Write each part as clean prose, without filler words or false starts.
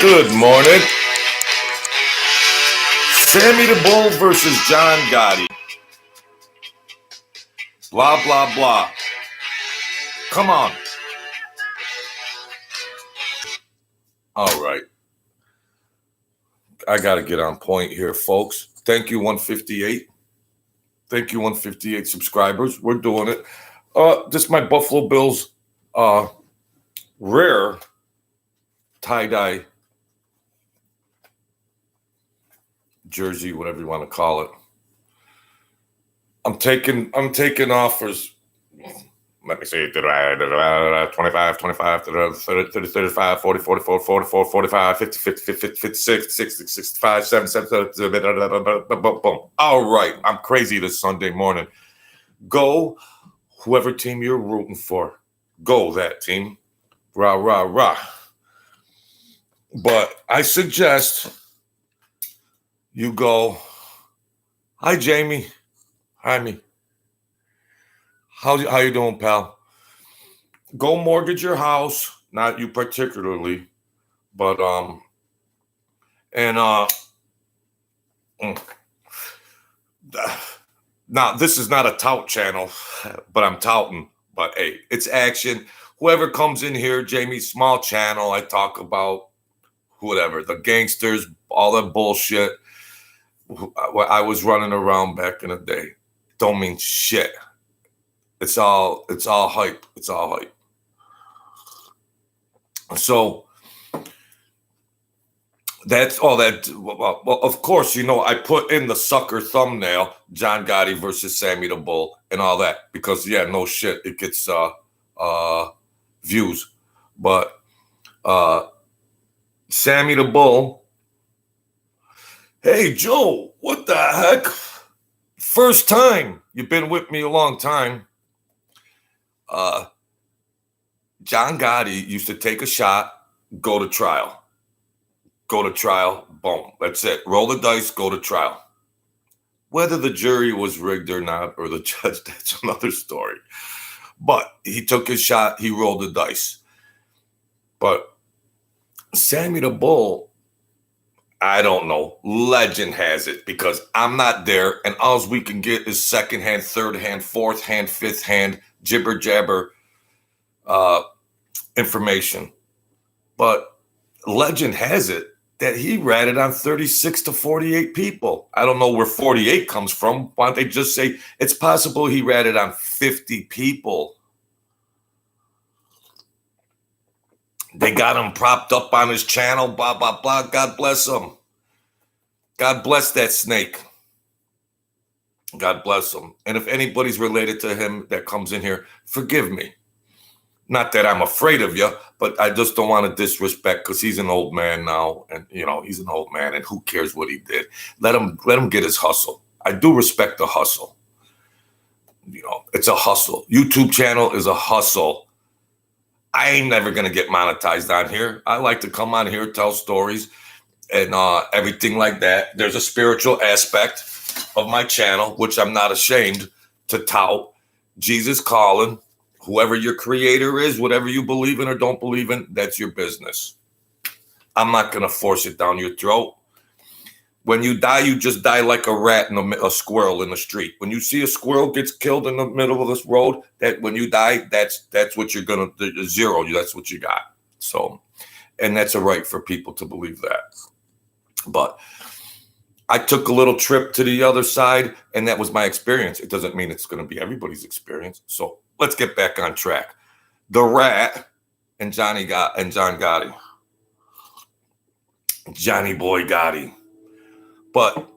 Good morning. Sammy the Bull versus John Gotti. Blah, blah, blah. Come on. All right. I got to get on point here, folks. Thank you, 158. Thank you, 158 subscribers. We're doing it. This is my Buffalo Bills rare tie-dye jersey, whatever you want to call it. I'm taking offers. Let me see, 25, 30, 35, 40, 44, 44, 45, 50, 50, 50, 56, 60, 65, 7, boom. All right, I'm crazy this Sunday morning. Go, whoever team you're rooting for. Go, that team. Rah, rah, rah. But I suggest you go, hi, Jamie. Hi, me. How you doing, pal? Go mortgage your house, not you particularly, but now this is not a tout channel, but I'm touting. But hey, it's action. Whoever comes in here, Jamie's small channel, I talk about whatever, the gangsters, all that bullshit. I was running around back in the day. Don't mean shit. It's all hype. It's all hype. So that's all that. Well, of course, I put in the sucker thumbnail, John Gotti versus Sammy the Bull, and all that because no shit, it gets views. But Sammy the Bull, hey Joe, what the heck? First time. You've been with me a long time. John Gotti used to take a shot, go to trial. Go to trial, boom. That's it. Roll the dice, go to trial. Whether the jury was rigged or not, or the judge, that's another story. But he took his shot, he rolled the dice. But Sammy the Bull, I don't know. Legend has it because I'm not there, and all we can get is second hand, third hand, fourth hand, fifth hand, jibber jabber information. But legend has it that he ratted on 36 to 48 people. I don't know where 48 comes from. Why don't they just say it's possible he ratted on 50 people? They got him propped up on his channel, blah, blah, blah. God bless him. God bless that snake. God bless him. And if anybody's related to him that comes in here, forgive me. Not that I'm afraid of you, but I just don't want to disrespect because he's an old man now. And, he's an old man and who cares what he did? Let him get his hustle. I do respect the hustle. It's a hustle. YouTube channel is a hustle. I ain't never going to get monetized on here. I like to come on here, tell stories and everything like that. There's a spiritual aspect of my channel, which I'm not ashamed to tout. Jesus calling. Whoever your creator is, whatever you believe in or don't believe in, that's your business. I'm not going to force it down your throat. When you die, you just die like a rat and a squirrel in the street. When you see a squirrel gets killed in the middle of this road, that when you die, that's what you're going to zero. That's what you got. So, and that's a right for people to believe that. But I took a little trip to the other side, and that was my experience. It doesn't mean it's going to be everybody's experience. So let's get back on track. The Rat and John Gotti. Johnny Boy Gotti. But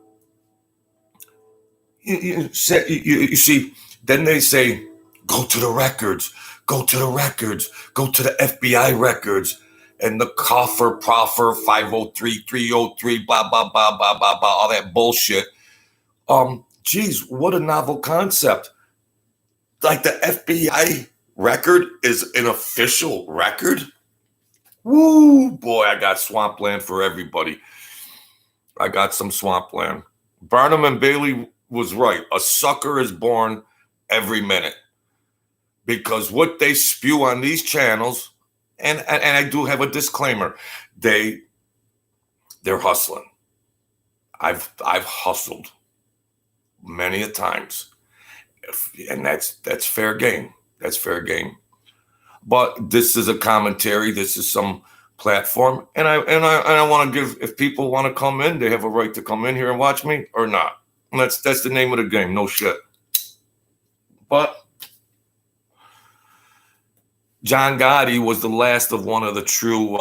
you see, then they say, go to the records, go to the records, go to the FBI records, and the coffer, proffer, 503, 303, blah, blah, blah, blah, blah, blah, all that bullshit. Geez, what a novel concept. Like the FBI record is an official record? Woo, boy, I got swampland for everybody. I got some swampland. Barnum and Bailey was right. A sucker is born every minute. Because what they spew on these channels, and I do have a disclaimer, they They're hustling. I've hustled many a times, and that's fair game. That's fair game. But this is a commentary. This is some platform, and I want to give. If people want to come in, they have a right to come in here and watch me or not. And that's the name of the game. No shit. But John Gotti was the last of one of the true.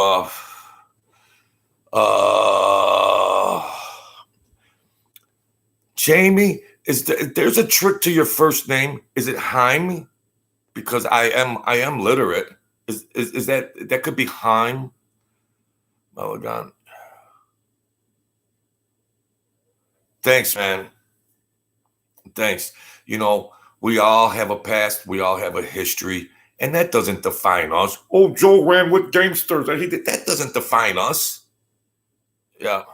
Jamie, there's a trick to your first name? Is it Jaime? Because I am literate. Is that could be Jaime? Mulligan. Thanks, man. Thanks. You know, we all have a past. We all have a history. And that doesn't define us. Oh, Joe ran with gangsters. That doesn't define us. Yeah.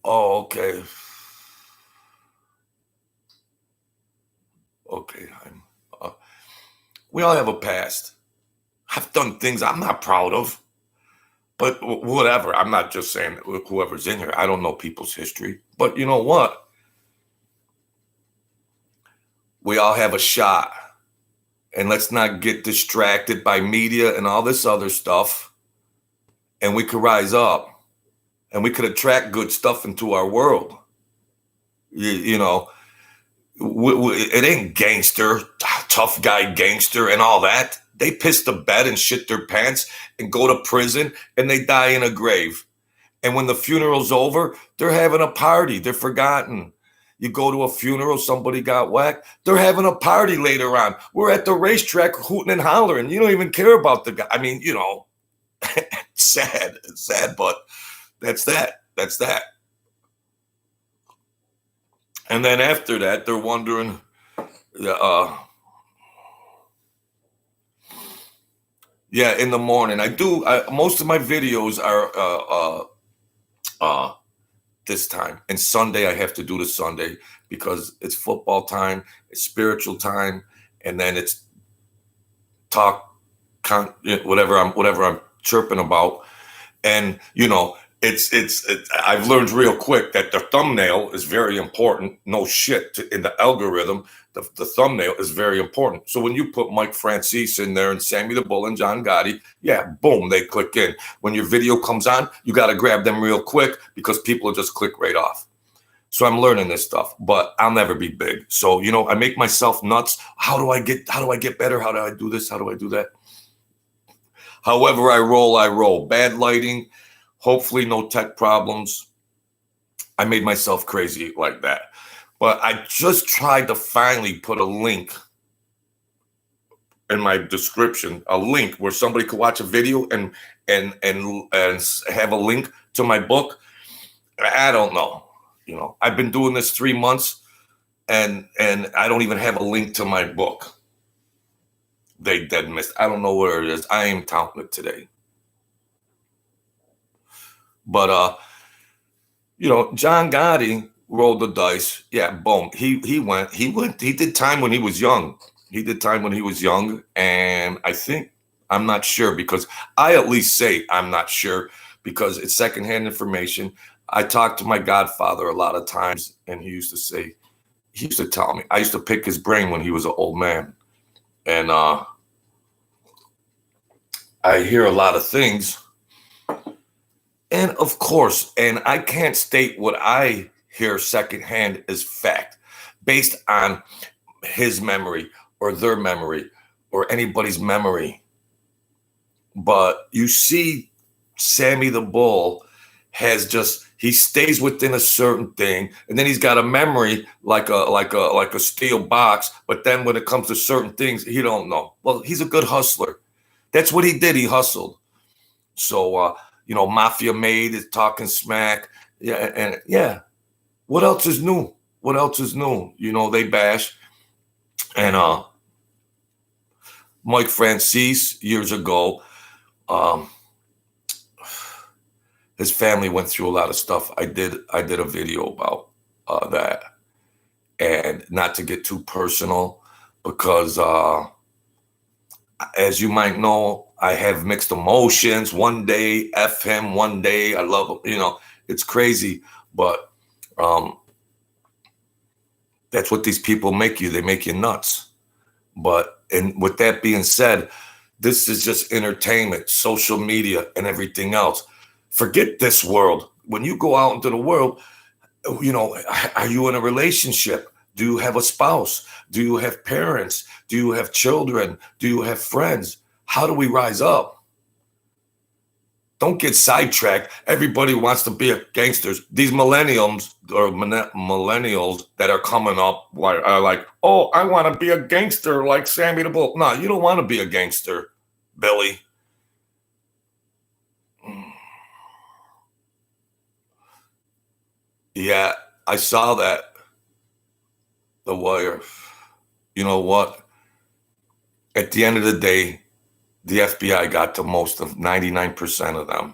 Oh, okay. Okay. We all have a past. I've done things I'm not proud of. But whatever. I'm not just saying whoever's in here. I don't know people's history. But you know what? We all have a shot. And let's not get distracted by media and all this other stuff. And we could rise up. And we could attract good stuff into our world. You know, it ain't gangster, tough guy gangster and all that. They piss the bed and shit their pants and go to prison and they die in a grave. And when the funeral's over, they're having a party. They're forgotten. You go to a funeral, somebody got whacked. They're having a party later on. We're at the racetrack hooting and hollering. You don't even care about the guy. I mean, you know, sad. It's sad, but that's that. That's that. And then after that, they're wondering, yeah, in the morning. Most of my videos are this time. And Sunday, I have to do the Sunday because it's football time, it's spiritual time, and then it's whatever I'm chirping about. And, you know, I've learned real quick that the thumbnail is very important. No shit. In the algorithm, the thumbnail is very important. So when you put Mike Francis in there and Sammy the Bull and John Gotti, yeah, boom, they click in. When your video comes on, you got to grab them real quick because people will just click right off. So I'm learning this stuff, but I'll never be big. So, you know, I make myself nuts. How do I get better? How do I do this? How do I do that? However I roll. Bad lighting. Hopefully no tech problems. I made myself crazy like that. But I just tried to finally put a link in my description, a link where somebody could watch a video and have a link to my book. I don't know. You know, I've been doing this 3 months and I don't even have a link to my book. They dead missed. I don't know where it is. I ain't counting it today. But you know, John Gotti rolled the dice. Yeah, boom. He did time when he was young. And I think, I'm not sure, because I at least say I'm not sure because it's secondhand information. I talked to my godfather a lot of times, and he used to tell me, I used to pick his brain when he was an old man. And I hear a lot of things. And of course, and I can't state what I hear secondhand as fact based on his memory or their memory or anybody's memory. But you see, Sammy the Bull he stays within a certain thing, and then he's got a memory like a steel box. But then when it comes to certain things, he don't know. Well, he's a good hustler. That's what he did. He hustled. So, you know, Mafia Made is talking smack. Yeah, and yeah. What else is new? You know, they bash. And Mike Francis years ago, his family went through a lot of stuff. I did a video about that. And not to get too personal, because As you might know, I have mixed emotions. One day, F him. One day, I love him. You know, it's crazy. But that's what these people make you. They make you nuts. But, and with that being said, this is just entertainment, social media, and everything else. Forget this world. When you go out into the world, you know, are you in a relationship? Do you have a spouse? Do you have parents? Do you have children? Do you have friends? How do we rise up? Don't get sidetracked. Everybody wants to be a gangsters. These millennials or millennials that are coming up are like, oh, I want to be a gangster like Sammy the Bull. No, you don't want to be a gangster, Billy. Yeah, I saw that. The Wire. You know what? At the end of the day, the FBI got to most of 99% of them.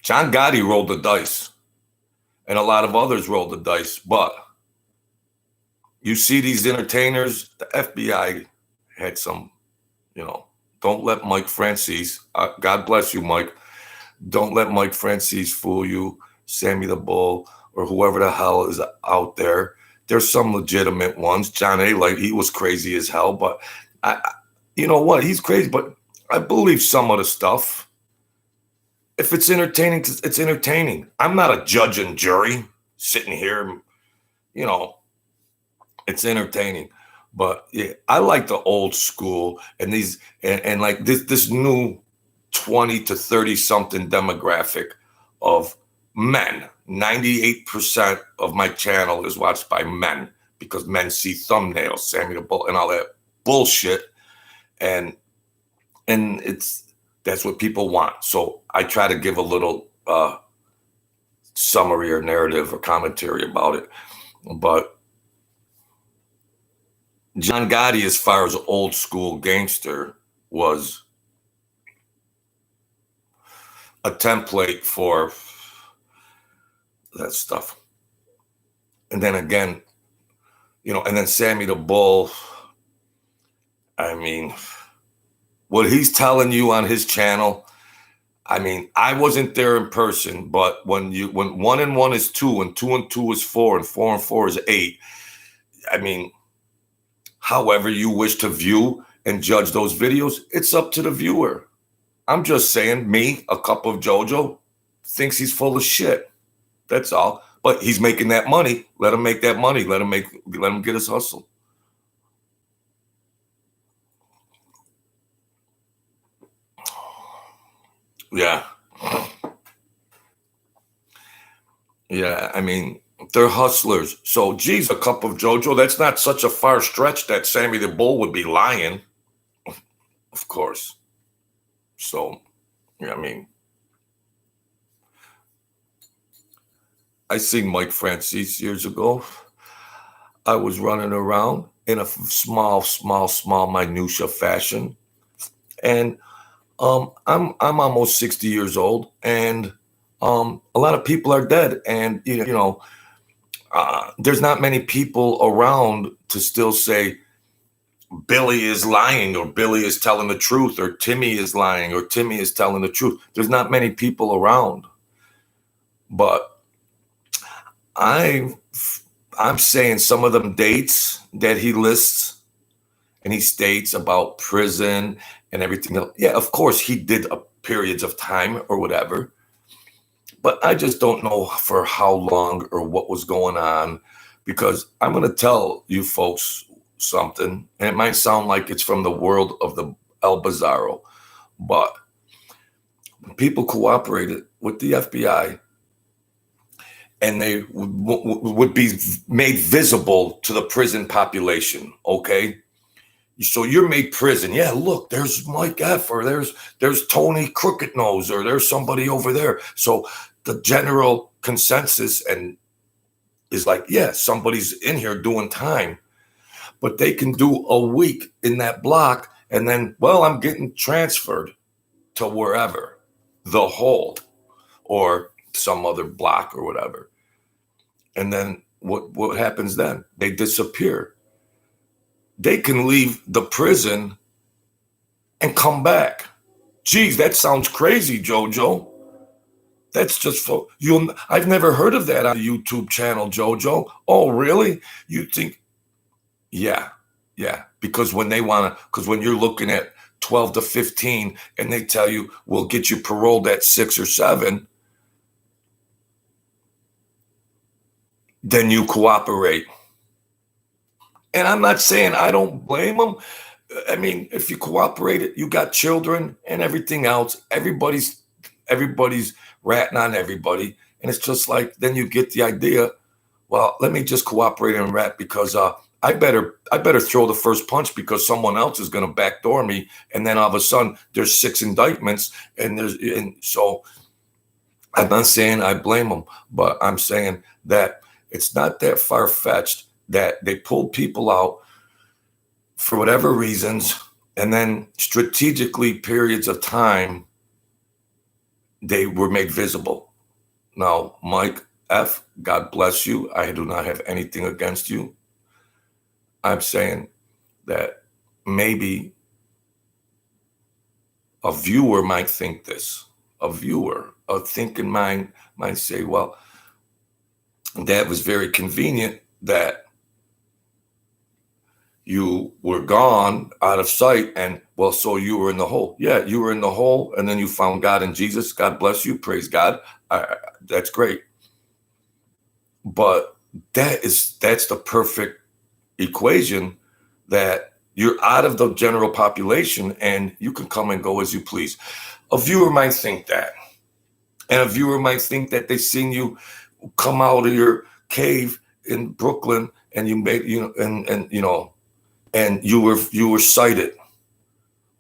John Gotti rolled the dice, and a lot of others rolled the dice. But you see these entertainers, the FBI had some, you know, don't let Mike Francis, God bless you, Mike. Don't let Mike Francis fool you, Sammy the Bull, or whoever the hell is out there. There's some legitimate ones. John A. Light, he was crazy as hell, but you know what? He's crazy, but I believe some of the stuff. If it's entertaining, it's entertaining. I'm not a judge and jury sitting here, you know, it's entertaining. But yeah, I like the old school and these and like this new 20 to 30 something demographic of men. 98% of my channel is watched by men because men see thumbnails, Sammy the Bull, and all that bullshit. And that's what people want. So I try to give a little summary or narrative or commentary about it. But John Gotti, as far as old school gangster, was a template for that stuff. And then again, you know, and then Sammy the Bull, I mean, what he's telling you on his channel, I mean, I wasn't there in person, but when 1 and 1 is 2 and 2 and 2 is 4 and 4 and 4 is 8, I mean, however you wish to view and judge those videos, it's up to the viewer. I'm just saying, me, a cup of JoJo, thinks he's full of shit. That's all. But he's making that money. Let him make that money. Let him get his hustle. Yeah. Yeah, I mean, they're hustlers. So, geez, a cup of JoJo, that's not such a far stretch that Sammy the Bull would be lying. Of course. So, yeah, I mean, I seen Mike Francis years ago. I was running around in a small minutia fashion. And I'm almost 60 years old, and a lot of people are dead. And you know, there's not many people around to still say Billy is lying or Billy is telling the truth or Timmy is lying or Timmy is telling the truth. There's not many people around. But I'm saying some of them dates that he lists and he states about prison and everything else. Yeah, of course he did periods of time or whatever. But I just don't know for how long or what was going on, because I'm going to tell you folks something, and it might sound like it's from the world of the El Bizarro, but people cooperated with the FBI and they would be made visible to the prison population, okay? So you're made prison. Yeah, look, there's Mike F, or there's Tony Crooked Nose, or there's somebody over there. So the general consensus and is like, yeah, somebody's in here doing time, but they can do a week in that block, and then, well, I'm getting transferred to wherever, the Hole, or some other block or whatever. And then what happens then? They disappear. they can leave the prison and come back. Geez, that sounds crazy, Jojo. That's just for you. I've never heard of that on a YouTube channel, Jojo. Oh, really? You think? Yeah, yeah. Because when they want to, because when you're looking at 12 to 15 and they tell you, we'll get you paroled at 6 or 7, then you cooperate. And I'm not saying I don't blame them. I mean, if you cooperated, you got children and everything else. Everybody's ratting on everybody. And it's just like, then you get the idea, well, let me just cooperate and rat because I better throw the first punch because someone else is going to backdoor me. And then all of a sudden there's 6 indictments and so I'm not saying I blame them, but I'm saying that it's not that far-fetched that they pulled people out for whatever reasons, and then strategically periods of time, they were made visible. Now, Mike F., God bless you. I do not have anything against you. I'm saying that maybe a viewer might think this. A viewer, a thinking mind might say, well, that was very convenient that you were gone out of sight and well, so you were in the hole. Yeah, you were in the hole and then you found God in Jesus. God bless you. Praise God. That's great. But that's the perfect equation that you're out of the general population and you can come and go as you please. A viewer might think that. And a viewer might think that they seen you come out of your cave in Brooklyn and you made, and you were sighted,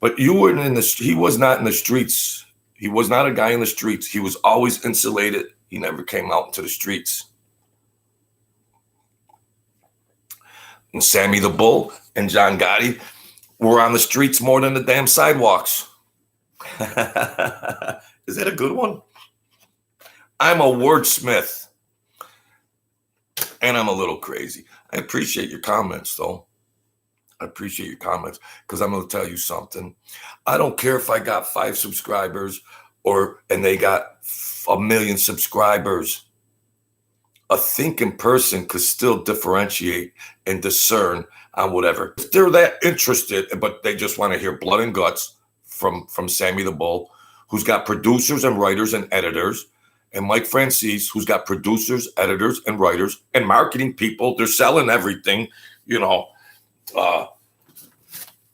but you weren't in the. He was not in the streets. He was not a guy in the streets. He was always insulated. He never came out into the streets. And Sammy the Bull and John Gotti were on the streets more than the damn sidewalks. Is that a good one? I'm a wordsmith, and I'm a little crazy. I appreciate your comments, though. I appreciate your comments because I'm going to tell you something. I don't care if I got 5 subscribers and they got 1 million subscribers. A thinking person could still differentiate and discern on whatever. If they're that interested, but they just want to hear blood and guts from Sammy the Bull, who's got producers and writers and editors, and Mike Francis, who's got producers, editors, and writers, and marketing people. They're selling everything,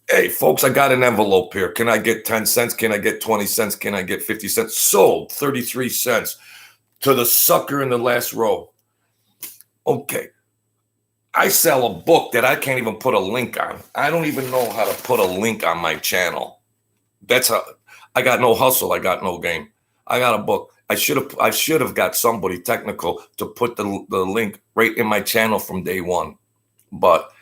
hey, folks, I got an envelope here. Can I get 10 cents? Can I get 20 cents? Can I get 50 cents? Sold 33 cents to the sucker in the last row. Okay. I sell a book that I can't even put a link on. I don't even know how to put a link on my channel. That's how I got no hustle. I got no game. I got a book. I should have got somebody technical to put the link right in my channel from day one. But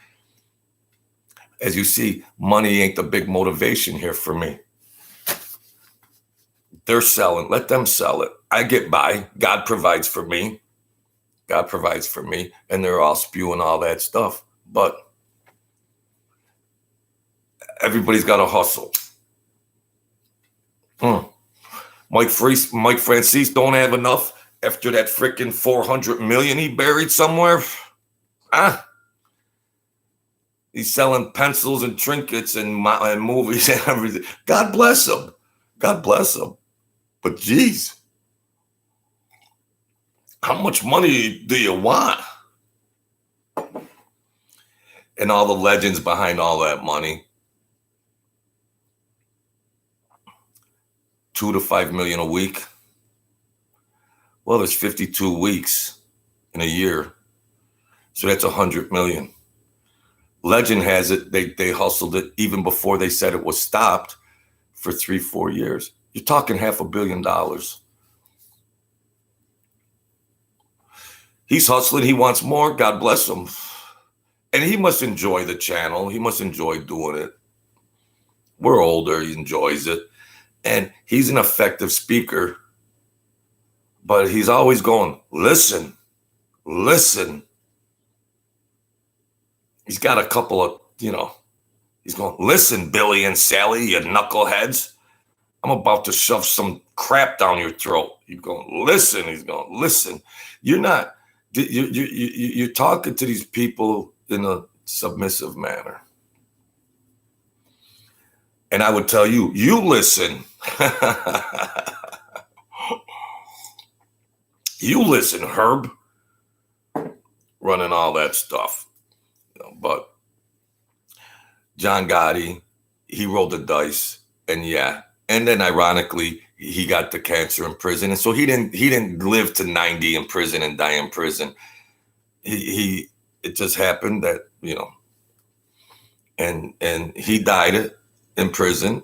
as you see, money ain't the big motivation here for me. They're selling. Let them sell it. I get by. God provides for me. God provides for me. And they're all spewing all that stuff. But everybody's got to hustle. Mike Francis don't have enough after that freaking 400 million he buried somewhere. He's selling pencils and trinkets and movies and everything. God bless him. God bless him. But geez, how much money do you want? And all the legends behind all that money. 2 to 5 million a week. Well, there's 52 weeks in a year. So that's 100 million. Legend has it, they hustled it even before they said it was stopped for 3-4 years. You're talking $500 million. He's hustling. He wants more. God bless him. And he must enjoy the channel. He must enjoy doing it. We're older. He enjoys it. And he's an effective speaker. But he's always going, listen. He's got a couple of he's going, listen, Billy and Sally, you knuckleheads. I'm about to shove some crap down your throat. You're going, listen. He's going, listen. You're not, you're talking to these people in a submissive manner. And I would tell you, you listen. You listen, Herb. Running all that stuff. But John Gotti, he rolled the dice, and yeah. And then ironically, he got the cancer in prison. And so he didn't live to 90 in prison and die in prison. It just happened that, and he died in prison,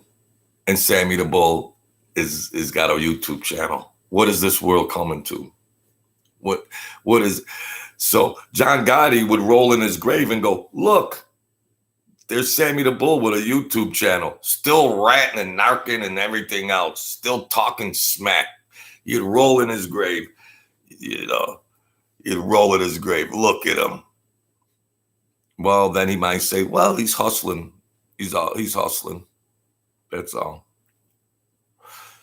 and Sammy the Bull is got a YouTube channel. What is this world coming to? What is so John Gotti would roll in his grave and go, look, there's Sammy the Bull with a YouTube channel, still ratting and narking and everything else, still talking smack. He'd roll in his grave, he'd roll in his grave. Look at him. Well, then he might say, well, he's hustling. He's hustling. That's all.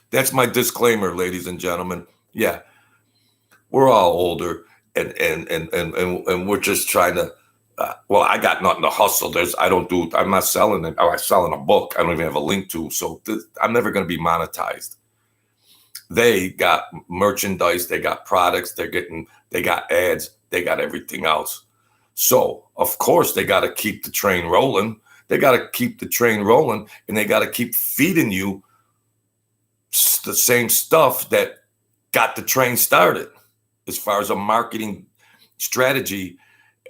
That's my disclaimer, ladies and gentlemen. Yeah, we're all older, and we're just trying to. Well, I got nothing to hustle. I'm not selling it. I'm selling a book. I don't even have a link to. So I'm never going to be monetized. They got merchandise. They got products. They got ads. They got everything else. So of course they got to keep the train rolling. They got to keep the train rolling, and they got to keep feeding you the same stuff that got the train started, as far as a marketing strategy.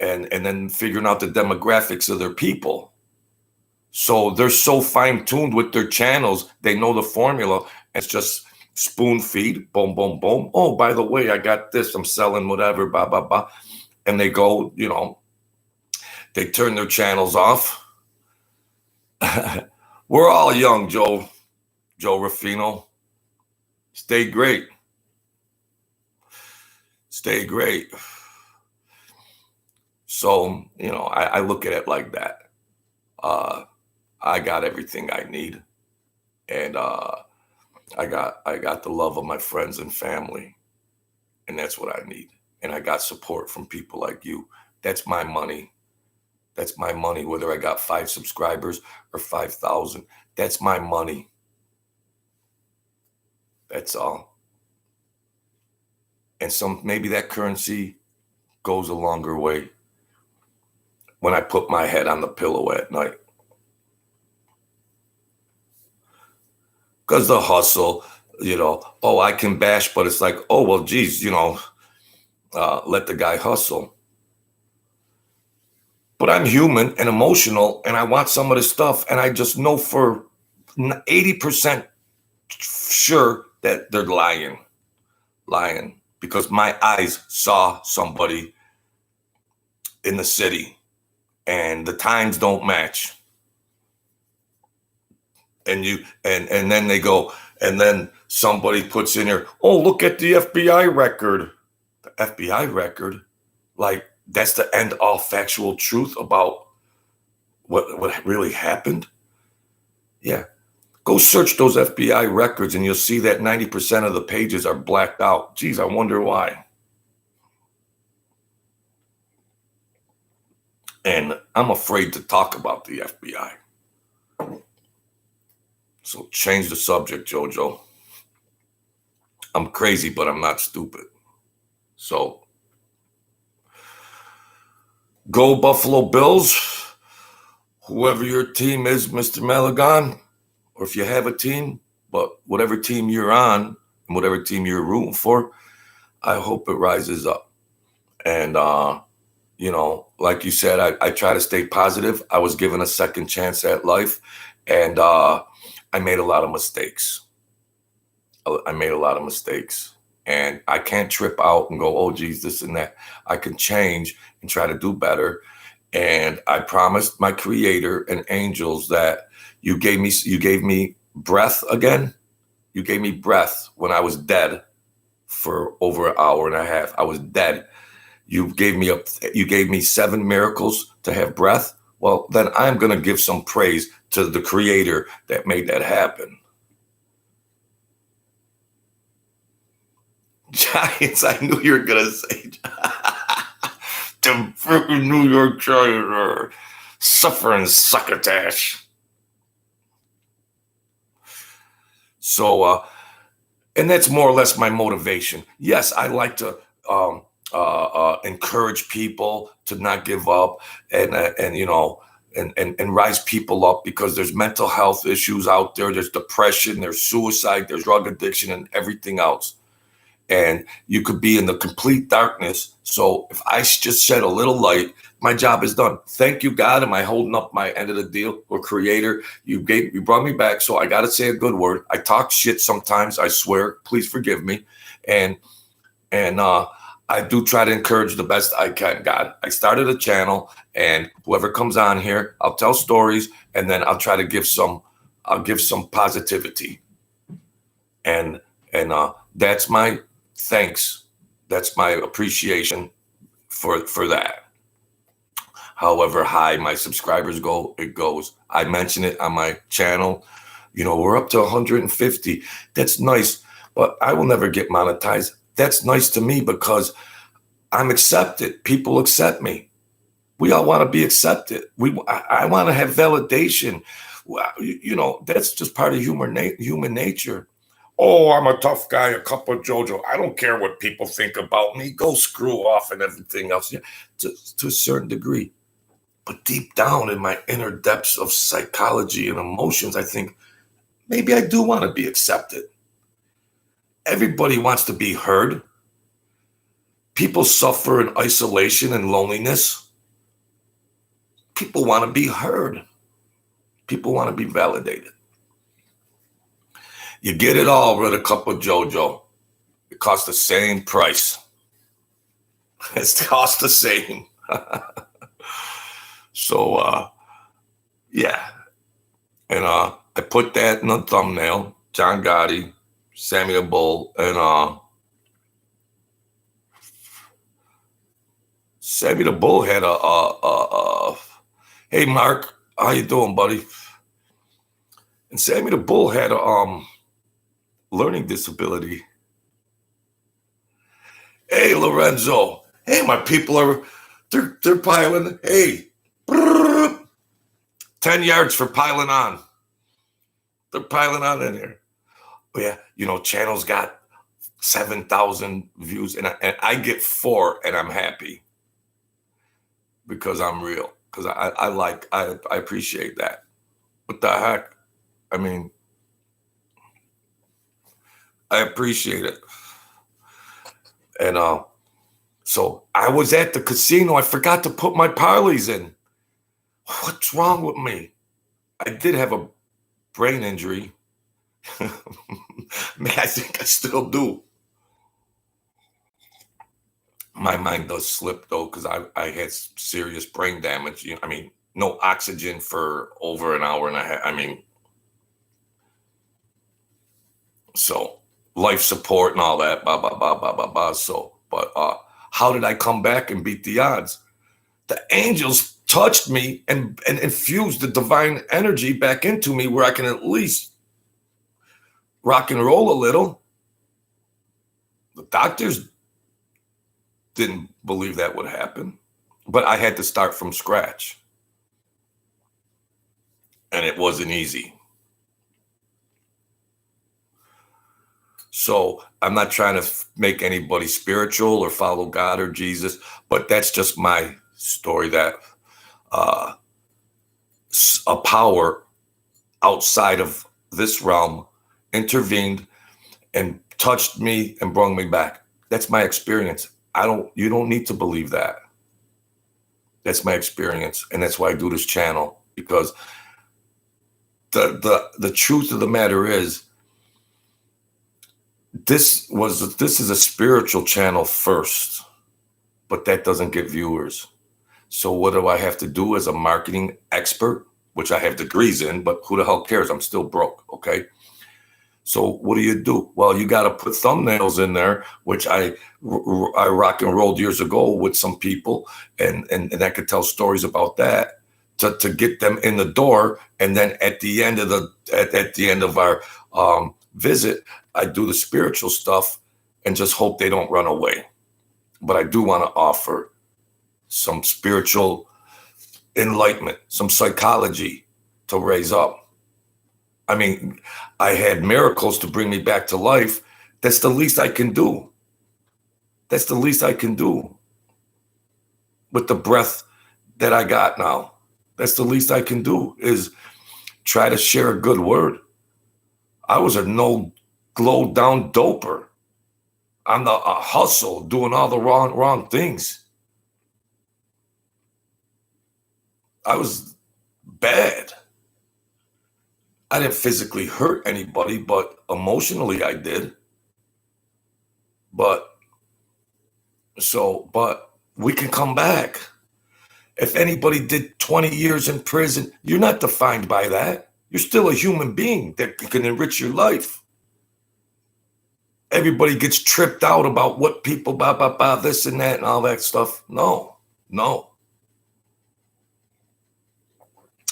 And then figuring out the demographics of their people. So they're so fine-tuned with their channels, they know the formula. It's just spoon feed, boom, boom, boom. Oh, by the way, I got this, I'm selling whatever, blah, blah, blah. And they go, they turn their channels off. We're all young, Joe Ruffino. Stay great. Stay great. So, I look at it like that. I got everything I need. And I got the love of my friends and family. And that's what I need. And I got support from people like you. That's my money. That's my money, whether I got 5 subscribers or 5,000. That's my money. That's all. And maybe that currency goes a longer way when I put my head on the pillow at night. Because the hustle, I can bash, but it's like, oh, well, geez, let the guy hustle. But I'm human and emotional, and I want some of this stuff, and I just know for 80% sure that they're lying, because my eyes saw somebody in the city. And the times don't match. And then they go, and then somebody puts in here, oh, look at the FBI record. The FBI record? Like, that's the end all factual truth about what really happened? Yeah. Go search those FBI records and you'll see that 90% of the pages are blacked out. Geez, I wonder why. And I'm afraid to talk about the FBI. So change the subject, Jojo. I'm crazy, but I'm not stupid. So go Buffalo Bills. Whoever your team is, Mr. Malagon, or if you have a team, but whatever team you're on and whatever team you're rooting for, I hope it rises up. And, like you said, I try to stay positive. I was given a second chance at life, and I made a lot of mistakes. And I can't trip out and go, oh, geez, this and that. I can change and try to do better. And I promised my creator and angels that you gave me breath again. You gave me breath when I was dead for over an hour and a half. I was dead. You gave me 7 miracles to have breath. Well, then I'm going to give some praise to the creator that made that happen. Giants, I knew you were going to say the freaking New York Giants are suffering succotash. So, and that's more or less my motivation. Yes, I like to encourage people to not give up and you know, and rise people up, because there's mental health issues out there. There's depression, there's suicide, there's drug addiction, and everything else. And you could be in the complete darkness. So if I just shed a little light, my job is done. Thank you, God. Am I holding up my end of the deal? Or Creator, you brought me back, so I got to say a good word. I talk shit sometimes, I swear. Please forgive me. And I do try to encourage the best I can, God. I started a channel, and whoever comes on here, I'll tell stories, and then I'll try to give some positivity. And that's my thanks. That's my appreciation for that. However high my subscribers go, it goes. I mention it on my channel. You know, we're up to 150. That's nice, but I will never get monetized. That's nice to me because I'm accepted. People accept me. We all want to be accepted. I want to have validation. You know, that's just part of human nature. Oh, I'm a tough guy, a cup of JoJo. I don't care what people think about me. Go screw off and everything else. Yeah, to a certain degree. But deep down in my inner depths of psychology and emotions, I think maybe I do want to be accepted. Everybody wants to be heard. People suffer in isolation and loneliness. People want to be heard. People want to be validated. You get it all with a cup of JoJo. It costs the same price. It costs the same. So, yeah. And I put that in the thumbnail. John Gotti, Sammy the Bull, and Sammy the Bull had hey Mark, how you doing, buddy? And Sammy the Bull had a learning disability. Hey Lorenzo, hey, my people they're piling. Hey, 10 yards for piling on. They're piling on in here. But yeah, you know, channel's got 7,000 views, and I get 4, and I'm happy because I'm real. Because I appreciate that. What the heck? I mean, I appreciate it. And so I was at the casino. I forgot to put my parlays in. What's wrong with me? I did have a brain injury. Man, I think I still do. My mind does slip, though, because I had serious brain damage. You know, I mean, no oxygen for over an hour and a half. I mean, so life support and all that, blah, blah, blah, blah, blah, blah. So, but how did I come back and beat the odds? The angels touched me and infused the divine energy back into me where I can at least rock and roll a little. The doctors didn't believe that would happen, but I had to start from scratch. And it wasn't easy. So I'm not trying to make anybody spiritual or follow God or Jesus, but that's just my story, that a power outside of this realm intervened and touched me and brought me back. That's my experience. You don't need to believe that. That's my experience. And that's why I do this channel, because the truth of the matter is, this is a spiritual channel first, but that doesn't get viewers. So what do I have to do as a marketing expert, which I have degrees in, but who the hell cares? I'm still broke, okay? So what do? Well, you got to put thumbnails in there, which I rock and rolled years ago with some people, and I could tell stories about that. to get them in the door. And then at the end of at the end of our visit, I do the spiritual stuff and just hope they don't run away. But I do want to offer some spiritual enlightenment, some psychology to raise up. I mean, I had miracles to bring me back to life. That's the least I can do. That's the least I can do with the breath that I got now. That's the least I can do, is try to share a good word. I was a no glow down doper on the hustle, doing all the wrong things. I was bad. I didn't physically hurt anybody, but emotionally I did. But we can come back. If anybody did 20 years in prison, you're not defined by that. You're still a human being that can enrich your life. Everybody gets tripped out about what people, this and that and all that stuff. No.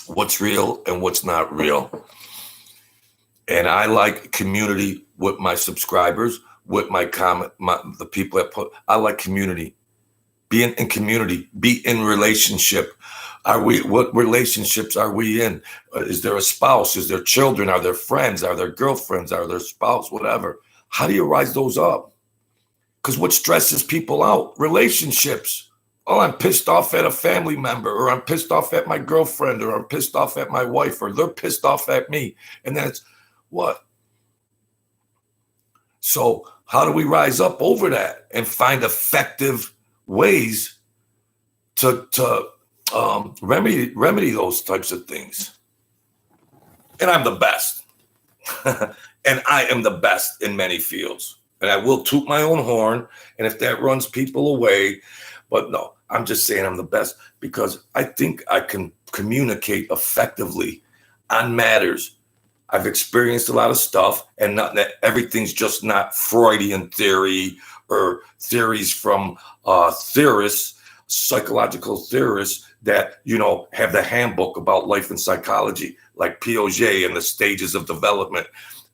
What's real and what's not real. And I like community with my subscribers, with my comment, the people that put, I like community. Be in community, be in relationship. What relationships are we in? Is there a spouse? Is there children? Are there friends? Are there girlfriends? Are there spouse? Whatever. How do you rise those up? Because what stresses people out? Relationships. Oh, I'm pissed off at a family member, or I'm pissed off at my girlfriend, or I'm pissed off at my wife, or they're pissed off at me. And then it's what? So how do we rise up over that and find effective ways to remedy those types of things? And I'm the best. And I am the best in many fields. And I will toot my own horn. And if that runs people away, but no, I'm just saying I'm the best because I think I can communicate effectively on matters. I've experienced a lot of stuff, and not that everything's just not Freudian theory or theories from theorists, psychological theorists that, have the handbook about life and psychology, like Piaget and the stages of development,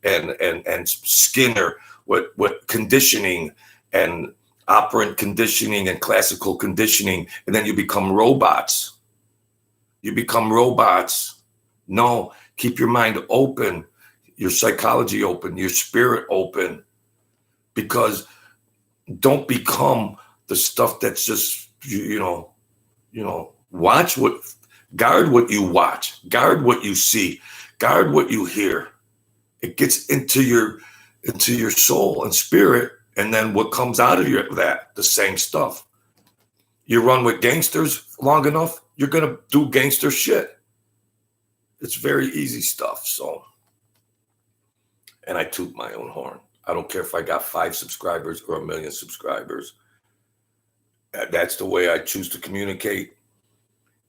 and Skinner with conditioning and operant conditioning and classical conditioning, and then you become robots. No, keep your mind open, your psychology open, your spirit open, because don't become the stuff that's just, guard what you watch, guard what you see, guard what you hear. It gets into your soul and spirit, and then what comes out of that, the same stuff. You run with gangsters long enough, you're gonna do gangster shit. It's very easy stuff. So, and I toot my own horn. I don't care if I got 5 subscribers or 1 million subscribers. That's the way I choose to communicate.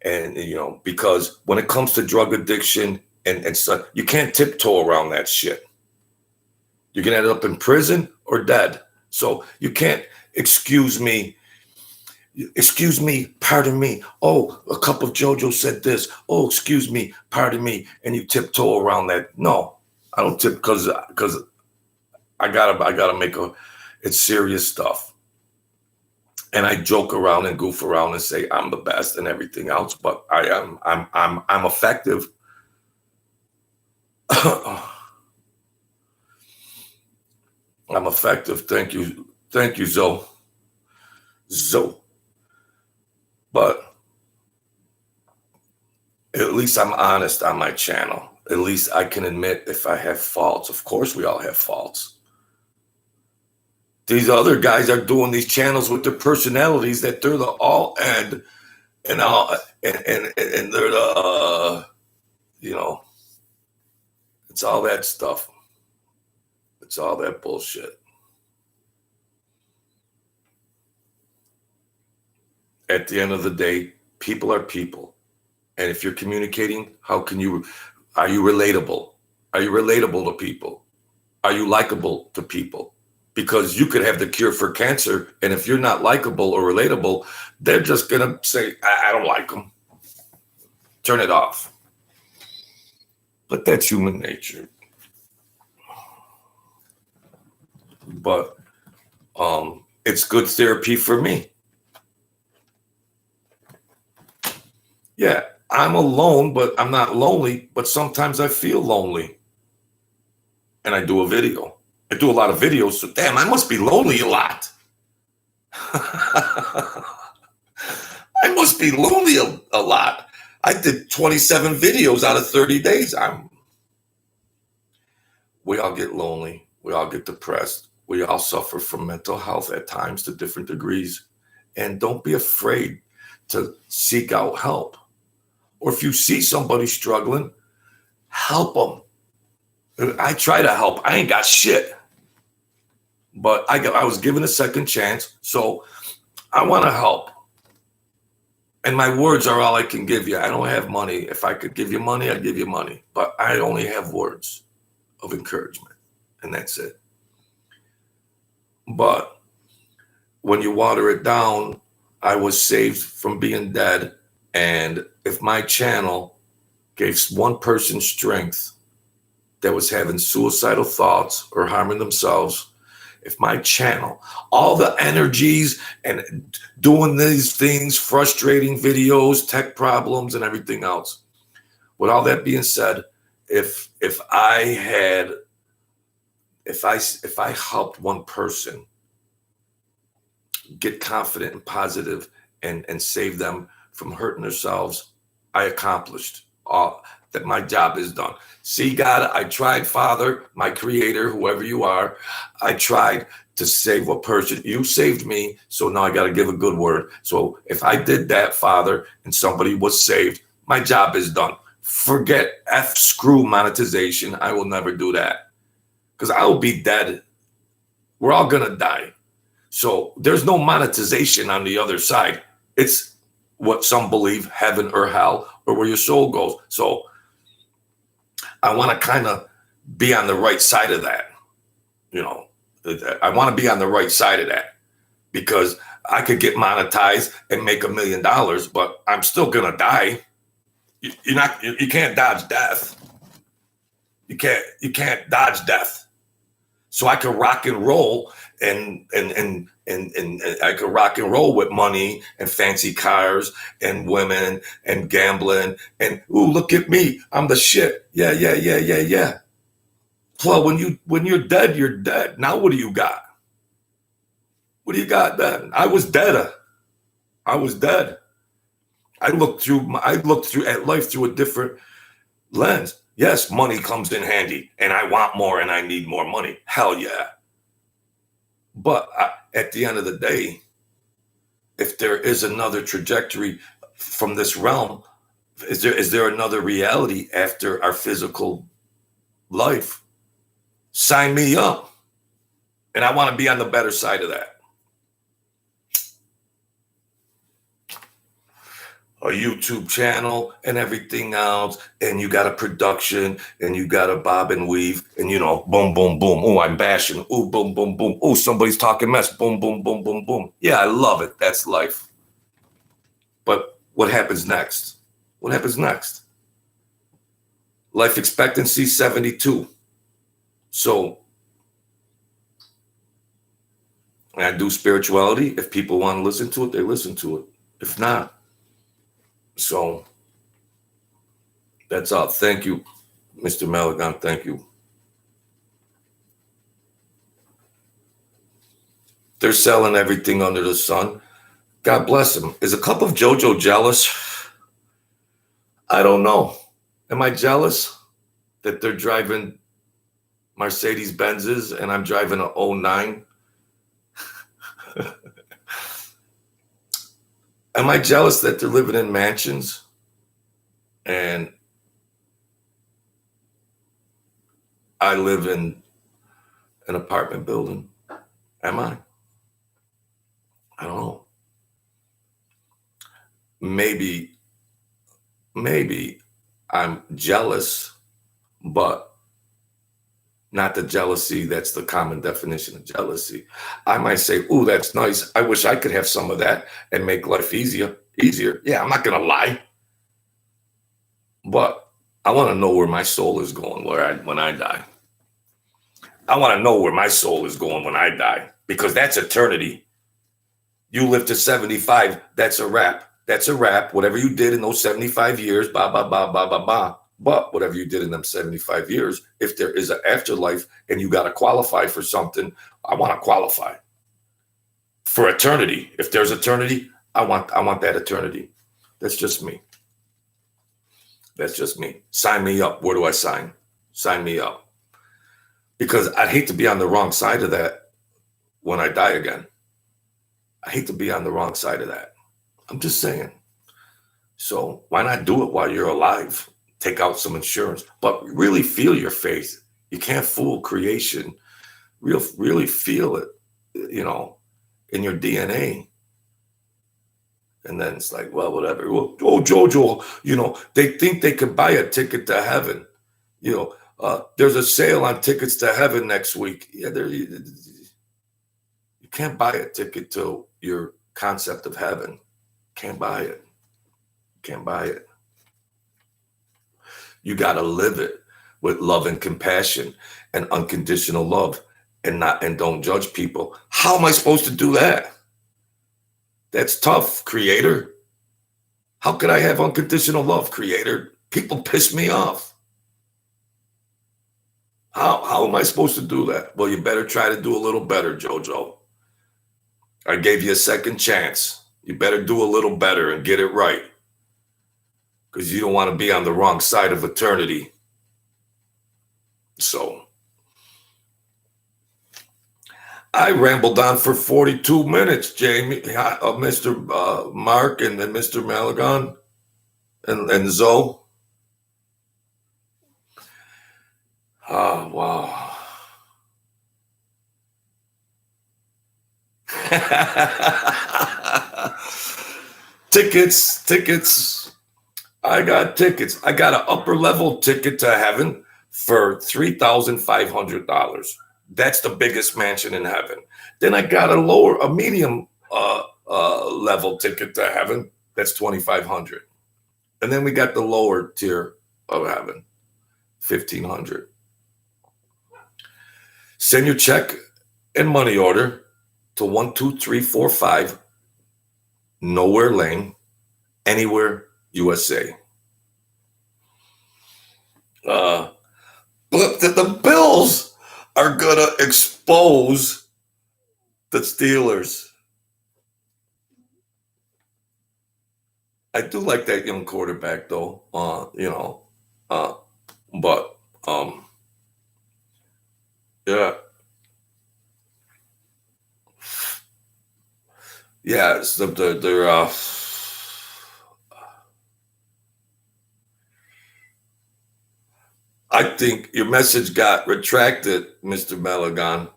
And, because when it comes to drug addiction and stuff, you can't tiptoe around that shit. You're going to end up in prison or dead. So you can't excuse me, pardon me. Oh, a cup of JoJo said this. Oh, excuse me, pardon me. And you tiptoe around that. No, I don't tip because I gotta make it's serious stuff. And I joke around and goof around and say I'm the best and everything else, but I'm effective. I'm effective. Thank you, Zoe. But at least I'm honest on my channel. At least I can admit if I have faults. Of course, we all have faults. These other guys are doing these channels with their personalities that they're the all and they're the it's all that stuff. It's all that bullshit. At the end of the day, people are people. And if you're communicating, are you relatable? Are you relatable to people? Are you likable to people? Because you could have the cure for cancer, and if you're not likable or relatable, they're just going to say, I don't like them. Turn it off. But that's human nature. But it's good therapy for me. Yeah, I'm alone, but I'm not lonely. But sometimes I feel lonely. And I do a video. I do a lot of videos, so damn, I must be lonely a lot. I must be lonely a lot. I did 27 videos out of 30 days. We all get lonely. We all get depressed. We all suffer from mental health at times to different degrees. And don't be afraid to seek out help. Or if you see somebody struggling, help them. I try to help. I ain't got shit. But I was given a second chance, so I want to help. And my words are all I can give you. I don't have money. If I could give you money, I'd give you money. But I only have words of encouragement, and that's it. But when you water it down, I was saved from being dead. And if my channel gave one person strength that was having suicidal thoughts or harming themselves, if my channel, all the energies and doing these things, frustrating videos, tech problems, and everything else, with all that being said, if I helped one person get confident and positive and save them from hurting themselves, I accomplished all that. My job is done. See, God, I tried, Father, my creator, whoever you are, I tried to save a person. You saved me, so now I got to give a good word. So if I did that, Father, and somebody was saved, my job is done. Forget screw monetization. I will never do that because I will be dead. We're all going to die. So there's no monetization on the other side. It's what some believe, heaven or hell, or where your soul goes. So I want to kind of be on the right side of that. I want to be on the right side of that because I could get monetized and make $1 million, but I'm still going to die. You can't dodge death. You can't dodge death. So I can rock and roll and I could rock and roll with money and fancy cars and women and gambling and ooh, look at me, I'm the shit. Yeah. Well, when you're dead, you're dead. Now what do you got? What do you got then? I was dead. I looked at life through a different lens. Yes, money comes in handy, and I want more, and I need more money. Hell yeah. But at the end of the day, if there is another trajectory from this realm, is there another reality after our physical life? Sign me up. And I want to be on the better side of that. A YouTube channel and everything else, and you got a production, and you got a bob and weave, and boom, boom, boom. Oh, I'm bashing. Oh, boom, boom, boom. Oh, somebody's talking mess. Boom, boom, boom, boom, boom. Yeah, I love it. That's life. But what happens next? What happens next? Life expectancy 72. So I do spirituality. If people want to listen to it, they listen to it. If not, so that's all. Thank you, Mr. Malagon. Thank you. They're selling everything under the sun. God bless them. Is a cup of JoJo jealous? I don't know. Am I jealous that they're driving Mercedes Benzes and I'm driving a 09? Am I jealous that they're living in mansions and I live in an apartment building? Am I? I don't know. Maybe I'm jealous, but not the jealousy that's the common definition of jealousy. I might say, ooh, that's nice. I wish I could have some of that and make life easier. Yeah, I'm not going to lie. But I want to know where my soul is going when I die. I want to know where my soul is going when I die, because that's eternity. You live to 75, that's a wrap. That's a wrap. Whatever you did in those 75 years, ba ba ba ba ba ba. But whatever you did in them 75 years, if there is an afterlife and you got to qualify for something, I want to qualify for eternity. If there's eternity, I want that eternity. That's just me. That's just me. Sign me up. Where do I sign? Sign me up. Because I'd hate to be on the wrong side of that when I die again. I hate to be on the wrong side of that. I'm just saying. So why not do it while you're alive? Take out some insurance, but really feel your faith. You can't fool creation. Really feel it, in your DNA. And then it's like, well, whatever. Well, oh, Jojo, they think they can buy a ticket to heaven. There's a sale on tickets to heaven next week. Yeah, you can't buy a ticket to your concept of heaven. Can't buy it. Can't buy it. You got to live it with love and compassion and unconditional love, and don't judge people. How am I supposed to do that? That's tough, Creator. How could I have unconditional love, Creator? People piss me off. How am I supposed to do that? Well, you better try to do a little better, Jojo. I gave you a second chance. You better do a little better and get it right, because you don't want to be on the wrong side of eternity. So I rambled on for 42 minutes, Jamie, Mr. Mark, and then Mr. Malagon and Zoe. Oh, wow. Tickets. I got tickets. I got an upper level ticket to heaven for $3,500. That's the biggest mansion in heaven. Then I got a medium level ticket to heaven. That's $2,500. And then we got the lower tier of heaven, $1,500. Send your check and money order to 12345 Nowhere Lane, Anywhere, USA. But the Bills are gonna expose the Steelers. I do like that young quarterback, though. But yeah. Yeah, it's they're I think your message got retracted, Mr. Malagon,